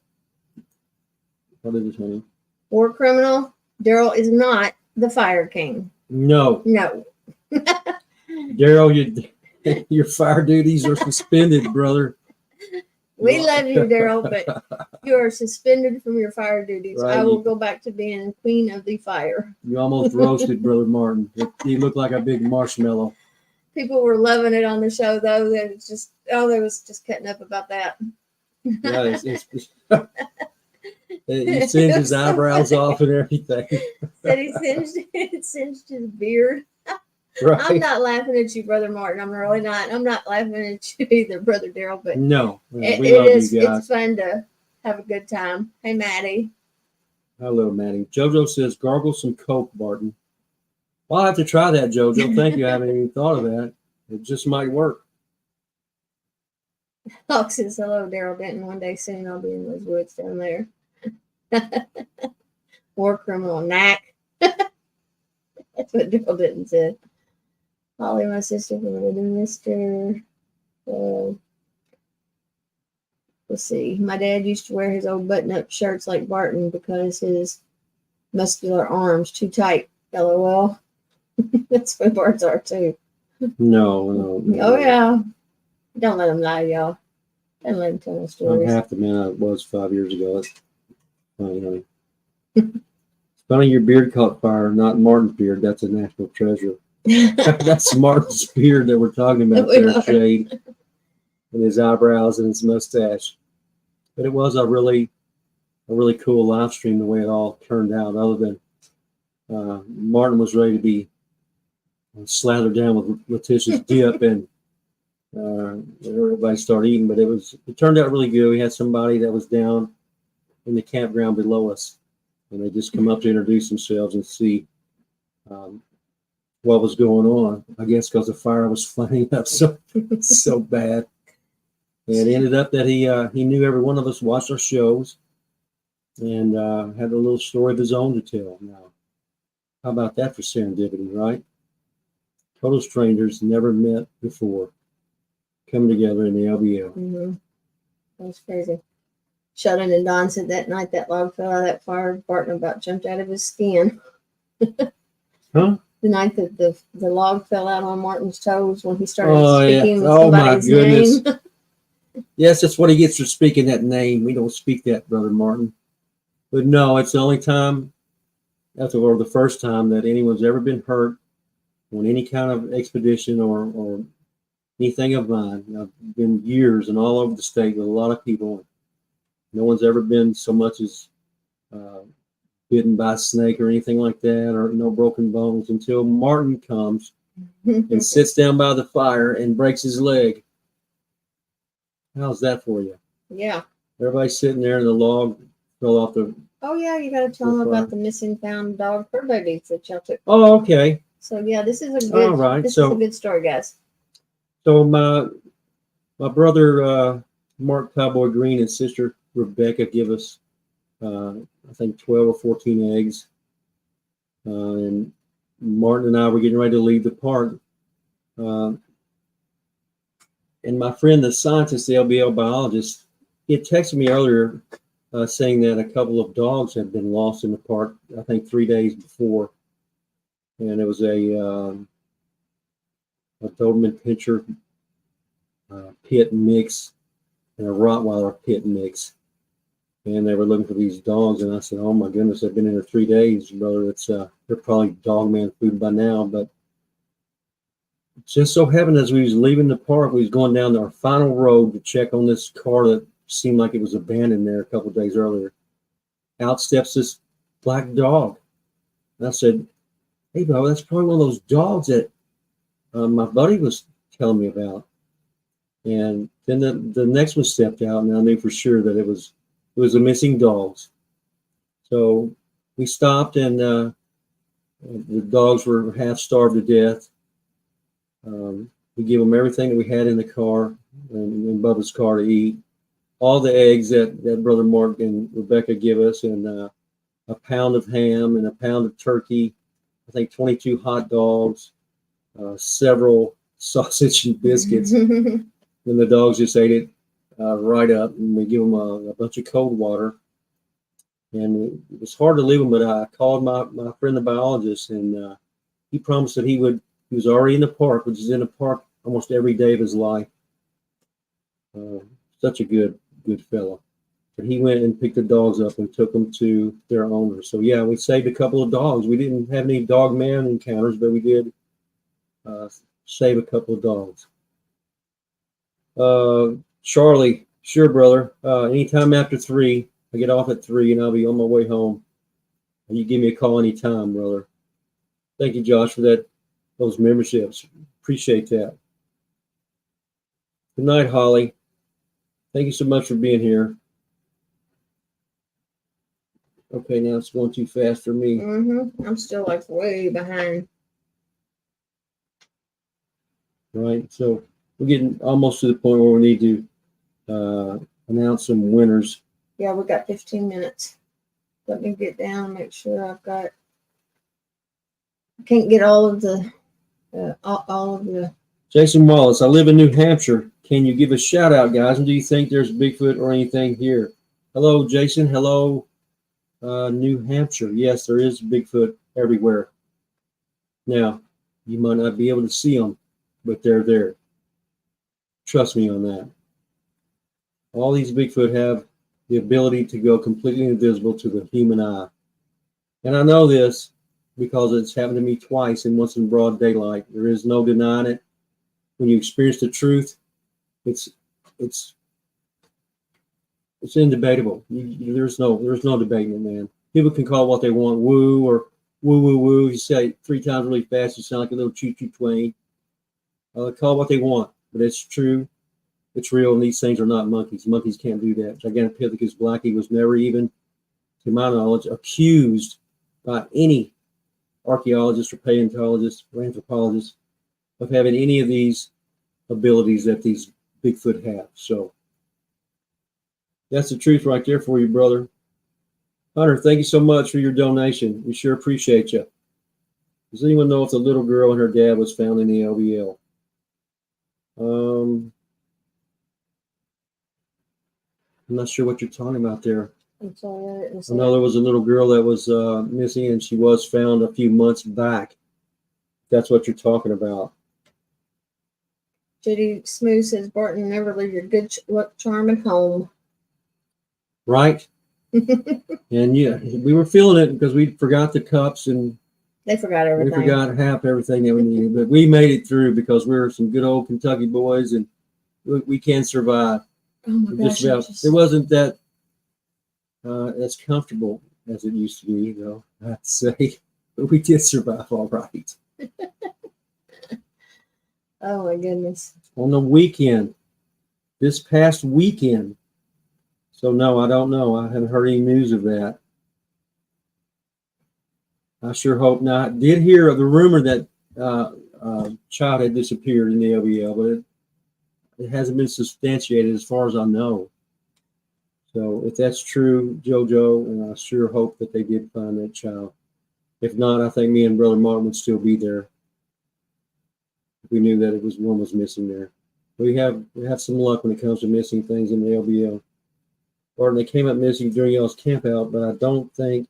What is it, honey? War criminal. Daryl is not the Fire King. No. Daryl, your fire duties are suspended, brother. We love you, Daryl, but you are suspended from your fire duties. Right. I will go back to being queen of the fire. You almost roasted Brother Martin. He looked like a big marshmallow. People were loving it on the show, though. They was just cutting up about that. Yeah, he singed his eyebrows off and everything. Said he singed his beard. Right. I'm not laughing at you, Brother Martin. I'm really not. I'm not laughing at you either, Brother Daryl. But no, we love you guys. It's fun to have a good time. Hey, Maddie. Hello, Maddie. JoJo says, gargle some Coke, Barton. Well, I'll have to try that, JoJo. Thank you. I haven't even thought of that. It just might work. Hawk says, hello, Daryl Denton. One day soon I'll be in those woods down there. War criminal knack. That's what Daryl Denton said. Holly, my sister from another Mr. Let's see. My dad used to wear his old button-up shirts like Barton because his muscular arms too tight. LOL. That's what Bart's are too. No. Oh yeah. Don't let them lie, y'all. Don't let them tell no I'm stories. half the man I was 5 years ago. That's funny, honey. It's funny your beard caught fire, not Martin's beard. That's a national treasure. That's Martin's beard that we're talking about there, Shade. And his eyebrows and his mustache. But it was a really cool live stream the way it all turned out, other than Martin was ready to be slathered down with Latisha's dip and everybody started eating, but it turned out really good. We had somebody that was down in the campground below us, and they just come up to introduce themselves and see what was going on. I guess because the fire was flaming up so bad. And it ended up that he knew every one of us watched our shows and had a little story of his own to tell. Now, how about that for serendipity, right? Total strangers, never met before, coming together in the LBL. Mm-hmm. That was crazy. Sheldon and Don said that night that log fell out of that fire, Barton about jumped out of his skin. Huh? The night that the log fell out on Martin's toes when he started speaking with somebody's name. Yes, that's what he gets for speaking that name. We don't speak that, Brother Martin. But no, it's the only time, or the first time that anyone's ever been hurt on any kind of expedition or anything of mine. I've been years and all over the state with a lot of people. No one's ever been so much as bitten by a snake or anything like that, or no broken bones until Martin comes and sits down by the fire and breaks his leg. How's that for you? Yeah. Everybody's sitting there and the log fell off the... Oh, yeah, you got to tell them about the missing found dog fur babies that y'all took. Oh, okay. So, yeah, this is a good, is a good story, guys. So, my brother, Mark Cowboy Green, and sister Rebecca give us, I think, 12 or 14 eggs. And Martin and I were getting ready to leave the park. And my friend, the scientist, the LBL biologist, he had texted me earlier saying that a couple of dogs had been lost in the park, I think 3 days before. And it was a Doberman Pinscher pit mix and a Rottweiler pit mix. And they were looking for these dogs. And I said, oh, my goodness, they've been in there 3 days, brother. They're probably dog man food by now. But just so happened as we was leaving the park, we was going down our final road to check on this car that seemed like it was abandoned there a couple of days earlier. Out steps this black dog. And I said, hey, Bo, that's probably one of those dogs that my buddy was telling me about. And then the next one stepped out, and I knew for sure that it was a missing dogs. So we stopped, and the dogs were half starved to death. We gave them everything that we had in the car and in Bubba's car to eat. All the eggs that Brother Mark and Rebecca give us, and a pound of ham and a pound of turkey. I think 22 hot dogs, several sausage and biscuits. And the dogs just ate it right up. And we give them a bunch of cold water. And it was hard to leave them, but I called my friend, the biologist, and he promised that he was already in the park, which is in the park almost every day of his life. Such a good fellow. But he went and picked the dogs up and took them to their owner. So yeah, we saved a couple of dogs. We didn't have any dog man encounters, but we did save a couple of dogs. Charlie, sure, brother. Anytime after 3, I get off at 3 and I'll be on my way home. And you give me a call anytime, brother. Thank you, Josh, for those memberships. Appreciate that. Good night, Holly. Thank you so much for being here. Okay, now it's going too fast for me. I'm still like way behind. Right, so we're getting almost to the point where we need to announce some winners. Yeah, we got 15 minutes. Let me get down and make sure I've got. I can't get all of the. Jason Wallace, I live in New Hampshire. Can you give a shout out, guys? And do you think there's Bigfoot or anything here? Hello, Jason. Hello, New Hampshire. Yes, there is Bigfoot everywhere. Now, you might not be able to see them, but they're there. Trust me on that. All these Bigfoot have the ability to go completely invisible to the human eye. And I know this because it's happened to me twice, and once in broad daylight. There is no denying it. When you experience the truth, it's indebatable. There's no debating it, man. People can call what they want woo or woo woo woo. You say it 3 times really fast, you sound like a little choo choo twain. Call what they want, but it's true. It's real, and these things are not monkeys. Monkeys can't do that. Gigantopithecus blackie was never even, to my knowledge, accused by any archaeologist or paleontologist or anthropologist of having any of these abilities that these Bigfoot have. So that's the truth right there for you, brother. Hunter, thank you so much for your donation. We sure appreciate you. Does anyone know if the little girl and her dad was found in the LBL? I'm not sure what you're talking about there. I'm sorry, I didn't I know there was a little girl that was missing, and she was found a few months back. That's what you're talking about. Judy Smooth says, Barton, never leave your good luck charm at home. Right? And yeah, we were feeling it because we forgot the cups and They forgot everything. we forgot half everything that we needed. But we made it through because we were some good old Kentucky boys, and we can survive. Oh my gosh. It wasn't that as comfortable as it used to be, though, I have to say. But we did survive all right. Oh my goodness. On the weekend, this past weekend. So no, I don't know. I haven't heard any news of that. I sure hope not. I did hear of the rumor that child had disappeared in the LBL, but it hasn't been substantiated as far as I know. So if that's true, JoJo, and I sure hope that they did find that child. If not, I think me and Brother Martin would still be there. If we knew that one was missing there. We have some luck when it comes to missing things in the LBL. Or they came up missing during y'all's camp out, but I don't think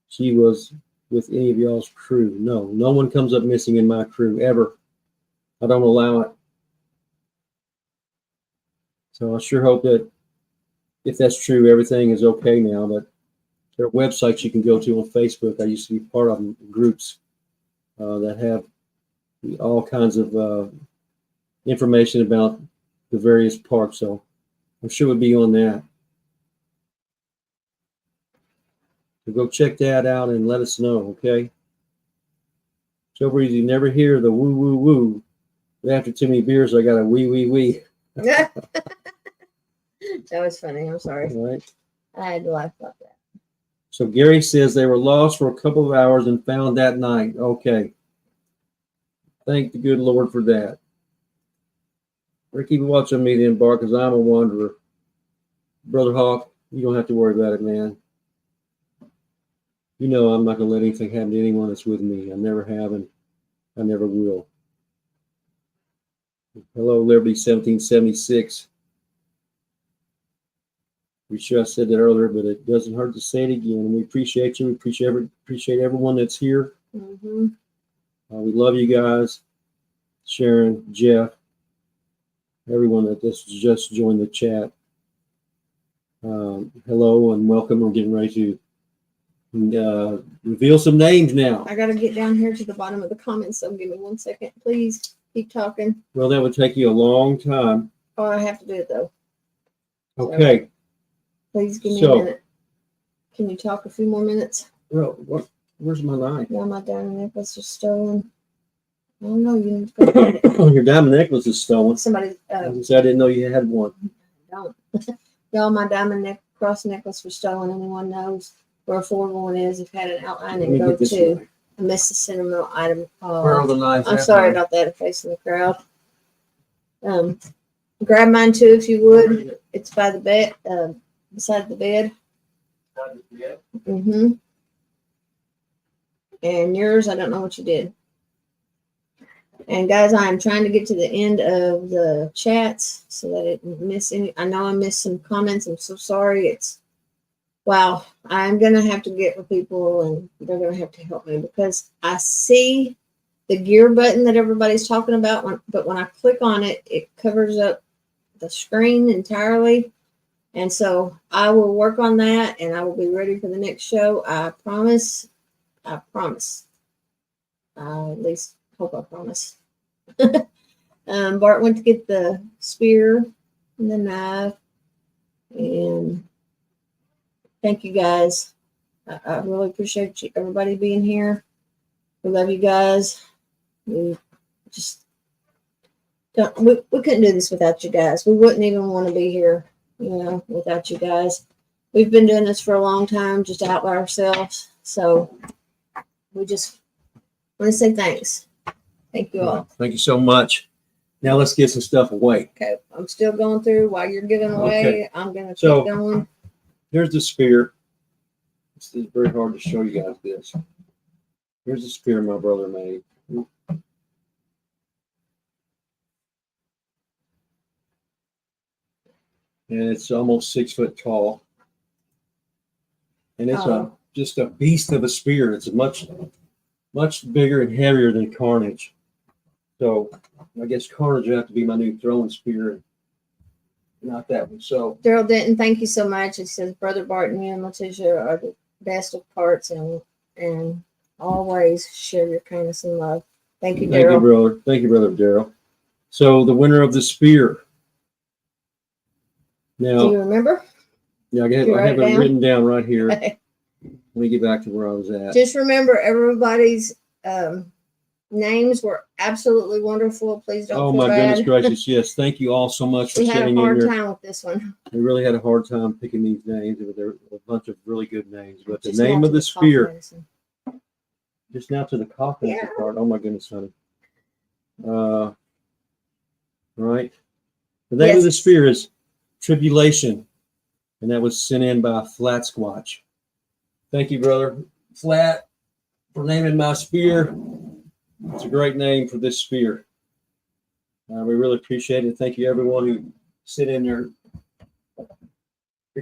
she was with any of y'all's crew. No one comes up missing in my crew ever. I don't allow it. So I sure hope that if that's true, everything is okay now. But there are websites you can go to on Facebook. I used to be part of them, groups that have all kinds of information about the various parks. So I'm sure we'll be on that. So go check that out and let us know, okay? So easy, never hear the woo woo woo. But after too many beers, I got a wee wee wee. That was funny. I'm sorry. All right. I had to laugh about that. So Gary says they were lost for a couple of hours and found that night. Okay. Thank the good Lord for that. Ricky, watch on me then, Bart, because I'm a wanderer. Brother Hawk, you don't have to worry about it, man. You know I'm not going to let anything happen to anyone that's with me. I never have, and I never will. Hello, Liberty 1776. Pretty sure I said that earlier, but it doesn't hurt to say it again. And we appreciate you. We appreciate everyone that's here. Mm-hmm. We love you guys. Sharon, Jeff, everyone that just joined the chat. Hello and welcome. We're getting ready to reveal some names now. I got to get down here to the bottom of the comments, so give me 1 second, please. Keep talking. Well, that would take you a long time. Oh, I have to do it, though. Okay. So, please give me a minute. Can you talk a few more minutes? Well, where's my knife? Yeah, my diamond necklace was stolen. I don't know. You need to go get it. Your diamond necklace is stolen. Somebody. I didn't know you had one. Don't. Y'all, my diamond cross necklace was stolen. Anyone knows where a forward one is? If had an outline and go to. I missed the sentimental item. Where are the knives? I'm sorry about that. Facing the crowd. Grab mine too, if you would. It's by the bed, beside the bed. Mm-hmm. And yours, I don't know what you did. And guys, I am trying to get to the end of the chats so that it didn't miss any. I know I missed some comments. I'm so sorry. Wow. I'm going to have to get with people and they're going to have to help me because I see the gear button that everybody's talking about, but when I click on it, it covers up the screen entirely. And so I will work on that and I will be ready for the next show. I promise. I promise. I at least hope I promise. Bart went to get the spear and the knife. And thank you guys. I really appreciate you, everybody being here. We love you guys. We just don't, we couldn't do this without you guys. We wouldn't even want to be here, without you guys. We've been doing this for a long time, just out by ourselves. So we just want to say thanks. Thank you all. Thank you so much. Now let's get some stuff away. Okay, I'm still going through while you're giving away. Okay. I'm going to keep So, going. Here's the spear. It's very hard to show you guys this. Here's the spear my brother made. And it's almost 6 foot tall. And it's just a beast of a spear. It's much bigger and heavier than Carnage. So I guess Carnage would have to be my new throwing spear. Not that one. So Daryl Denton, thank you so much. He says, Brother Barton, you and Latisha are the best of parts and always share your kindness and love. Thank you, Daryl. Thank you, brother. Thank you, brother Daryl. So the winner of the spear. Now, do you remember? Yeah, I have it written down right here. Let me get back to where I was at. Just remember, everybody's names were absolutely wonderful. Please don't feel my bad. goodness gracious, yes. Thank you all so much for We had sitting a in hard here. time with this one. We really had a hard time picking these names. There were a bunch of really good names. But Just the name now of to the spear, medicine. just now to the coffin Yeah. part. Oh my goodness, honey. Right. The name of the spear is Tribulation. And that was sent in by Flat Squatch. Thank you, brother Flat, for naming my spear. It's a great name for this spear. We really appreciate it. Thank you, everyone who sent in your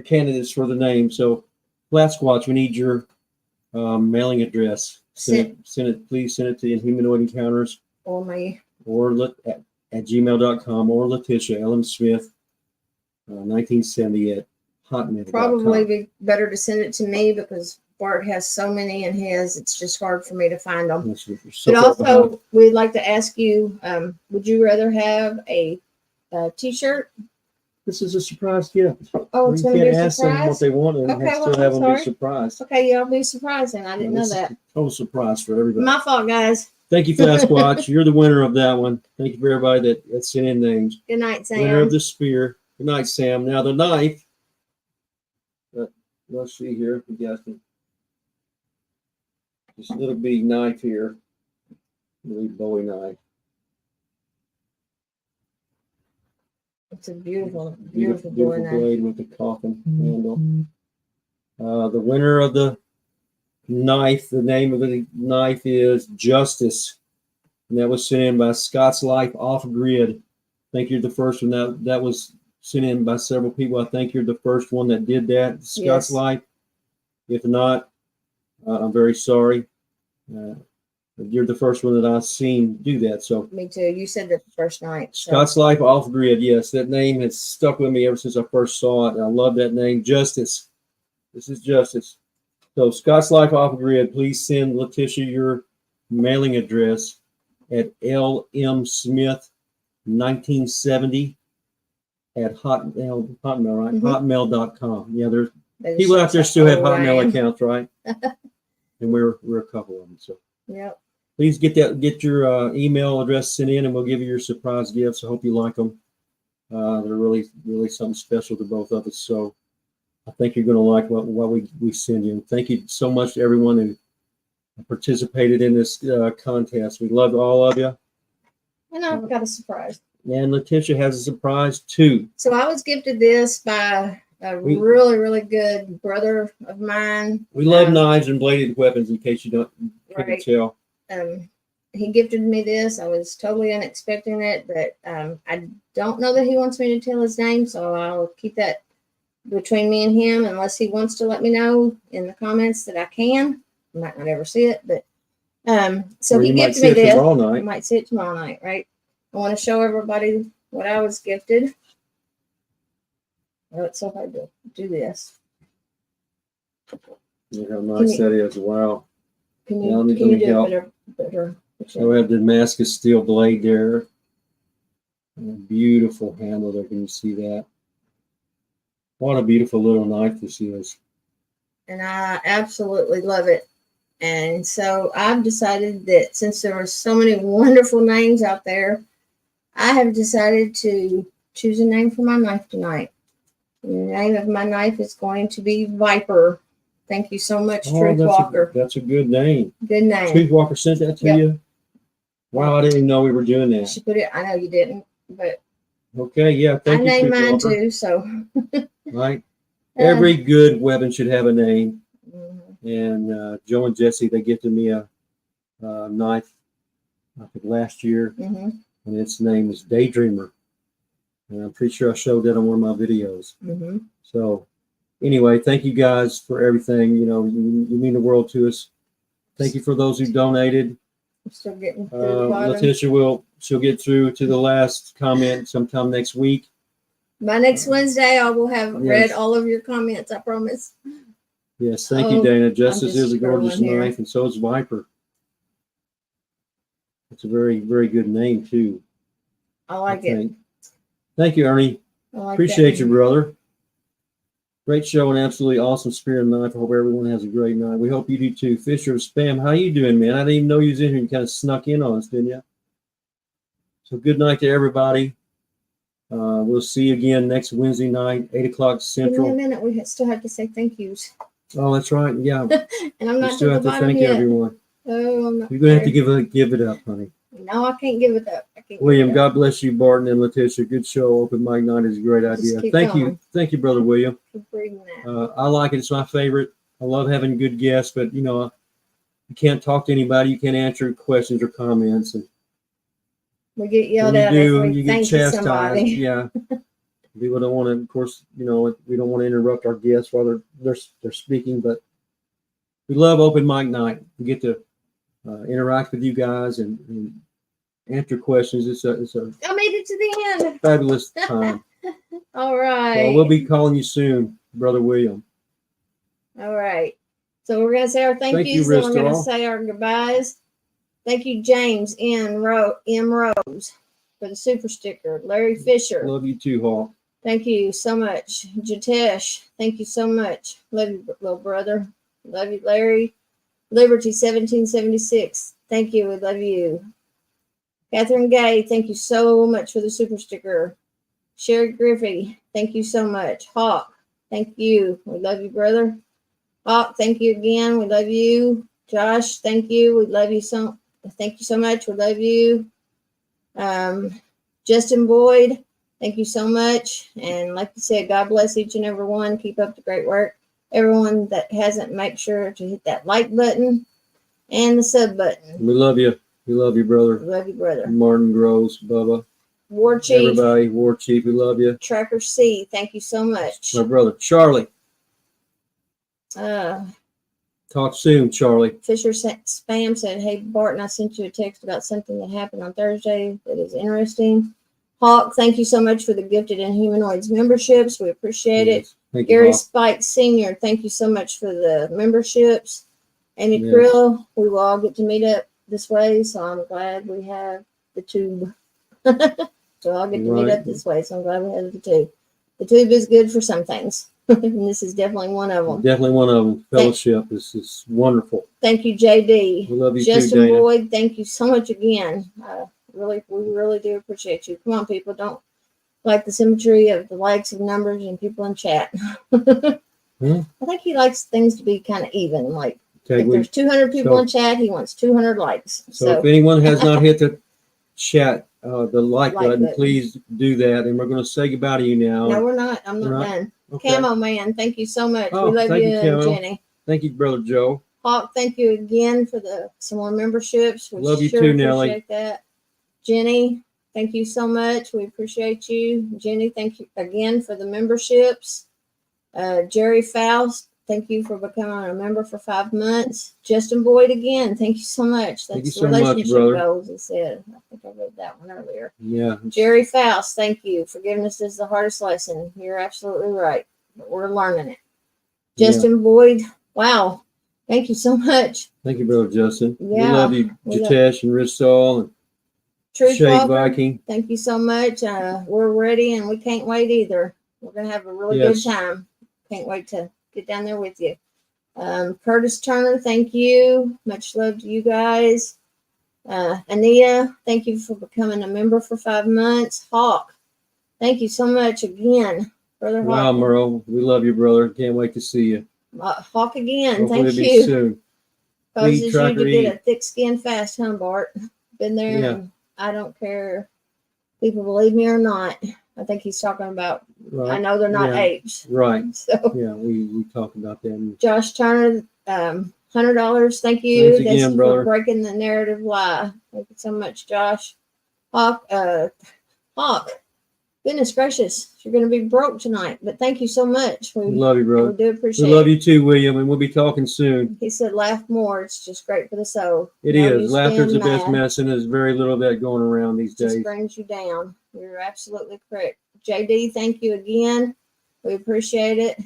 candidates for the name. So, Flat Squatch, we need your mailing address. Please send it to Inhumanoid Encounters Or me. or at gmail.com or Latisha Ellen Smith 1970 at Hotmail.com. Probably be better to send it to me because Bart has so many in his, it's just hard for me to find them. So But far behind. also, we'd like to ask you, would you rather have a t-shirt? This is a surprise gift. Oh, it's You going to be can't a ask them what surprise? they want and Okay, still well, have I'm them be sorry. surprised. Okay, y'all be surprised, and I didn't know This is that. a total surprise for everybody. My fault, guys. Thank you, Sasquatch. You're the winner of that one. Thank you for everybody that sent in names. Good night, Sam. Winner of the spear. Good night, Sam. Now the knife. Let's see here if you guys can. This little bitty knife here. Little Bowie knife. It's a beautiful, Beautiful, beautiful beautiful boy blade with the coffin handle. The winner of the knife, the name of the knife is Justice. And that was sent in by Scott's Life Off Grid. I think you're the first one. That was sent in by several people. I think you're the first one that did that, Scott's Yes. Life. If not, I'm very sorry. You're the first one that I've seen do that. So Me too. You said that the first night. So. Scott's Life Off Grid. Yes, that name has stuck with me ever since I first saw it. I love that name, Justice. This is Justice. So Scott's Life Off Grid, please send Latisha your mailing address at lmsmith1970 at hotmail, right? Mhm. Hotmail.com. Yeah, there's That is people out just there how still have old I Hotmail am. accounts, right? And we're a couple of them. So Yep. please get your email address sent in, and we'll give you your surprise gifts. I hope you like them. They're really something special to both of us. So I think you're going to like what we send you. And thank you so much to everyone who participated in this contest. We love all of you. And I've got a surprise. And Latisha has a surprise too. So I was gifted this by a We- really, really good brother of mine. We love knives and bladed weapons. In case you couldn't Right. tell. He gifted me this. I was totally unexpecting it, but I don't know that he wants me to tell his name, so I'll keep that between me and him unless he wants to let me know in the comments that I can. I might not ever see it, but so Or he you might gifted see me it this. tomorrow I night. might see it tomorrow night, right? I want to show everybody what I was gifted. Oh, it's so hard to do this. Look how nice Can that is. Wow. Can Yeah, you let me do help. it better? So we have the Damascus steel blade there. And a beautiful handle there. Can you see that? What a beautiful little knife this is. And I absolutely love it. And so I've decided that since there are so many wonderful names out there, I have decided to choose a name for my knife tonight. The name of my knife is going to be Viper. Thank you so much, Truth Walker. That's a good name. Good name. Truth Walker sent that to Yep. you? Wow, I didn't even know we were doing that. She put it. I know you didn't, but Okay, yeah, I thank you, named Truth mine Walker. too. So Right? Every good weapon should have a name. mhm. And Joe and Jesse, they gifted me a knife, I think last year, Mhm. and its name is Daydreamer. And I'm pretty sure I showed that on one of my videos. Mhm. So anyway, thank you guys for everything. You know, you mean the world to us. Thank you for those who donated. I'm still getting through the bottom. Latisha she'll get through to the last comment sometime next week. By next Wednesday, I will have read Yes. all of your comments. I promise. Yes, thank you, Oh, Dana. Justice just is a gorgeous scrolling here. knife, and so is Viper. It's a very, very good name too. I like it. think. Thank you, Ernie. I like Appreciate that. you, brother. Great show and absolutely awesome spear and knife. I hope everyone has a great night. We hope you do too. Fisher of Spam, how you doing, man? I didn't even know you was in here. You kind of snuck in on us, didn't you? So good night to everybody. We'll see you again next Wednesday night, 8 o'clock Give me a Central. minute. We still have to say thank yous. Oh, that's right. Yeah, And I'm we not still to the have to bottom thank yet. everyone. Oh, I'm not. You're going to have to there. give it up, honey. No, I can't give it up. I can't William, give it up. God bless you, Barton and Latisha. Good show. Open mic night is a great Just idea. keep Thank you. going. Thank you, Brother William. Keep reading that. I like it. It's my favorite. I love having good guests, but you know, you can't talk to anybody. You can't answer questions or comments. And We get yelled when at you if do, we you get thank chastised. somebody. Yeah. People don't want to, of course, you know, we don't want to interrupt our guests while they're speaking, but we love open mic night. We get to interact with you guys and answer questions. It's a I made it to the end. fabulous time. All right. So we'll be calling you soon, Brother William. All right. So we're gonna say our thank Thank you, yous, then we're gonna Ristal. say our goodbyes. Thank you, James M. Rose, for the super sticker. Larry Fisher, Love you too, Hawk. thank you so much. Jatesh, thank you so much. Love you, little brother. Love you, Larry. Liberty 1776, thank you. We love you. Catherine Gay, thank you so much for the super sticker. Sherry Griffey, thank you so much. Hawk, thank you. We love you, brother. Hawk, thank you again. We love you. Josh, thank you. We love you so. Thank you so much. We love you. Justin Boyd, thank you so much. And like you said, God bless each and every one. Keep up the great work. Everyone that hasn't, make sure to hit that like button and the sub button. We love you. We love you, brother. We love you, brother. Martin Groves, Bubba. War Chief, Everybody, War Chief, we love you. Tracker C, thank you so much. My brother, Charlie. Uh, Talk soon, Charlie. Fisher Spam said, hey, Barton, I sent you a text about something that happened on Thursday that is interesting. Hawk, thank you so much for the Gifted Inhumanoids memberships. We appreciate it. Yes. Thank you, Gary Hawk. Spike Sr., thank you so much for the memberships. Amy Yes. Krill, we will all get to meet up this way, so I'm glad we have the tube. So I'll get to meet Right. up this way, so I'm glad we have the tube. The tube is good for some things, and this is definitely one of them. Definitely one of them. Fellowship. This is wonderful. Thank you, JD. We love you Justin too, Dana. Boyd, thank you so much again. We really do appreciate you. Come on, people, don't like the symmetry of the likes of numbers and people in chat. Hmm? I think he likes things to be kind of even. Like Okay, if there's 200 people so- in chat, he wants 200 likes. So if anyone has not hit the chat, the like button, button. please do that. And we're going to say goodbye to you now. No, we're not. I'm not We're not? done. Okay. Camo Man, thank you so much. Oh, We love thank you, you, and Camo. Jenny. Thank you, Brother Joe. Hawk, thank you again for some more memberships. We Love you sure too, appreciate Nelly. that. Jenny, thank you so much. We appreciate you. Jenny, thank you again for the memberships. Jerry Faust, thank you for becoming a member for 5 months. Justin Boyd again, thank you so much. Thank That's you so much, relationship brother. goals, he said. I think I read that one earlier. Yeah. Jerry Faust, thank you. Forgiveness is the hardest lesson. You're absolutely right, but we're learning it. Yeah. Justin Boyd, wow, thank you so much. Thank you, Brother Justin. We Yeah, love you, we love- Jatesh and Ristol and Truth Shade Walker, Viking. thank you so much. We're ready and we can't wait either. We're going to have a really Yes. good time. Can't wait to get down there with you. Curtis Turner, thank you. Much love to you guys. Anita, thank you for becoming a member for 5 months. Hawk, thank you so much again. Brother Wow, Hawk. Merle. We love you, brother. Can't wait to see you. Hawk again, Hopefully thank it'll be you. soon. Causes Eat, you tracker, to get eat. a thick skin fast, huh, Bart? Been there, Yeah. and I don't care. People believe me or not. I think he's talking about. Right. I know they're not Yeah. apes. Right. So, Yeah, we talked about that. Josh Turner, $100. Thank you. Thanks again, for brother. breaking the narrative lie. Thank you so much, Josh. Hawk. Goodness gracious, you're going to be broke tonight. But thank you so much. We love you, we brother. do We appreciate love it. you too, William, and we'll be talking soon. He said, "Laugh more. It's just great for the soul." It No is. use Laughter's the being best mad. medicine. There's very little of that going around these Just days. brings you down. You're absolutely correct. JD, thank you again. We appreciate it.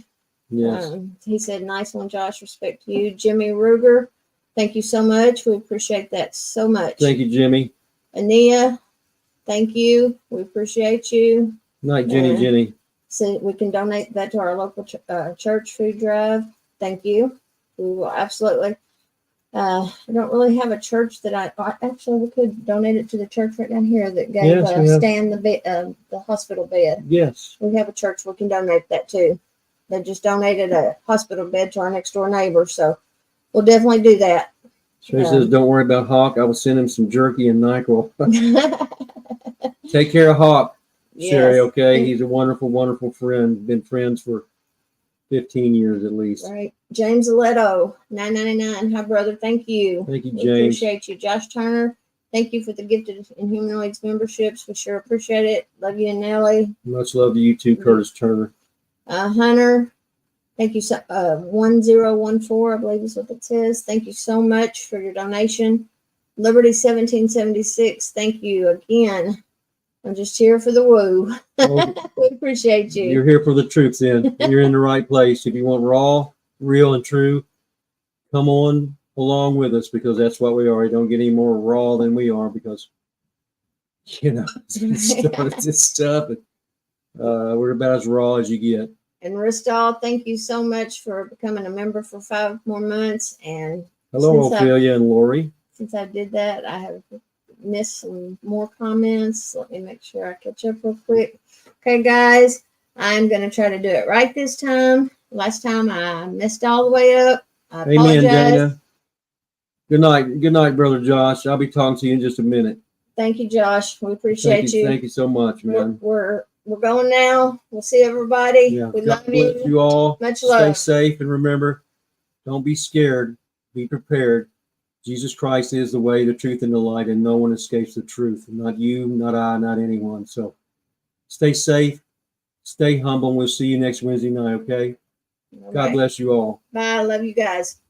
Yes. He said, nice one, Josh. Respect to you. Jimmy Ruger, thank you so much. We appreciate that so much. Thank you, Jimmy. Ania, thank you. We appreciate you. Night, Jenny, Yeah. Jenny. So we can donate that to our local church food drive. Thank you. We will absolutely. I don't really have a church that actually we could donate it to the church right down here that gave Yes, we have. Stan the hospital bed. Yes. We have a church we can donate that to. They just donated a hospital bed to our next door neighbor, so we'll definitely do that. Sherry says, don't worry about Hawk. I will send him some jerky and NyQuil. Yes. Take care of Hawk, Sherry, okay? He's a wonderful, wonderful friend. Been friends for 15 years at least. Right. James Aletto, $9.99. Hi, brother. Thank you. Thank you, We James. appreciate you. Josh Turner, thank you for the Gifted Inhumanoids memberships. We sure appreciate it. Love you and Nelly. Much love to you too, Curtis Turner. Hunter, thank you. 1014, I believe is what it says. Thank you so much for your donation. Liberty 1776, thank you again. I'm just here for the woo. Oh, We appreciate you. you're here for the truth then. You're in the right place. If you want raw, real, and true, come on along with us, because that's what we are. You don't get any more raw than we are, because we started this stuff, and we're about as raw as you get. And Ristal, thank you so much for becoming a member for 5 more months. And Hello, since Ophelia and Lori. since I did that, I have missed some more comments. Let me make sure I catch up real quick. Okay, guys, I'm going to try to do it right this time. Last time I messed all the way up. I Amen, apologize. Dana. Good night. Good night, Brother Josh. I'll be talking to you in just a minute. Thank you, Josh. We appreciate you. Thank you so much, man. We're going now. We'll see everybody. Yeah. We God love bless you. you all. Much Stay love. safe, and remember, don't be scared. Be prepared. Jesus Christ is the way, the truth, and the light, and no one escapes the truth. Not you, not I, not anyone. So stay safe, stay humble, and we'll see you next Wednesday night, okay? All God right. bless you all. Bye. Love you guys.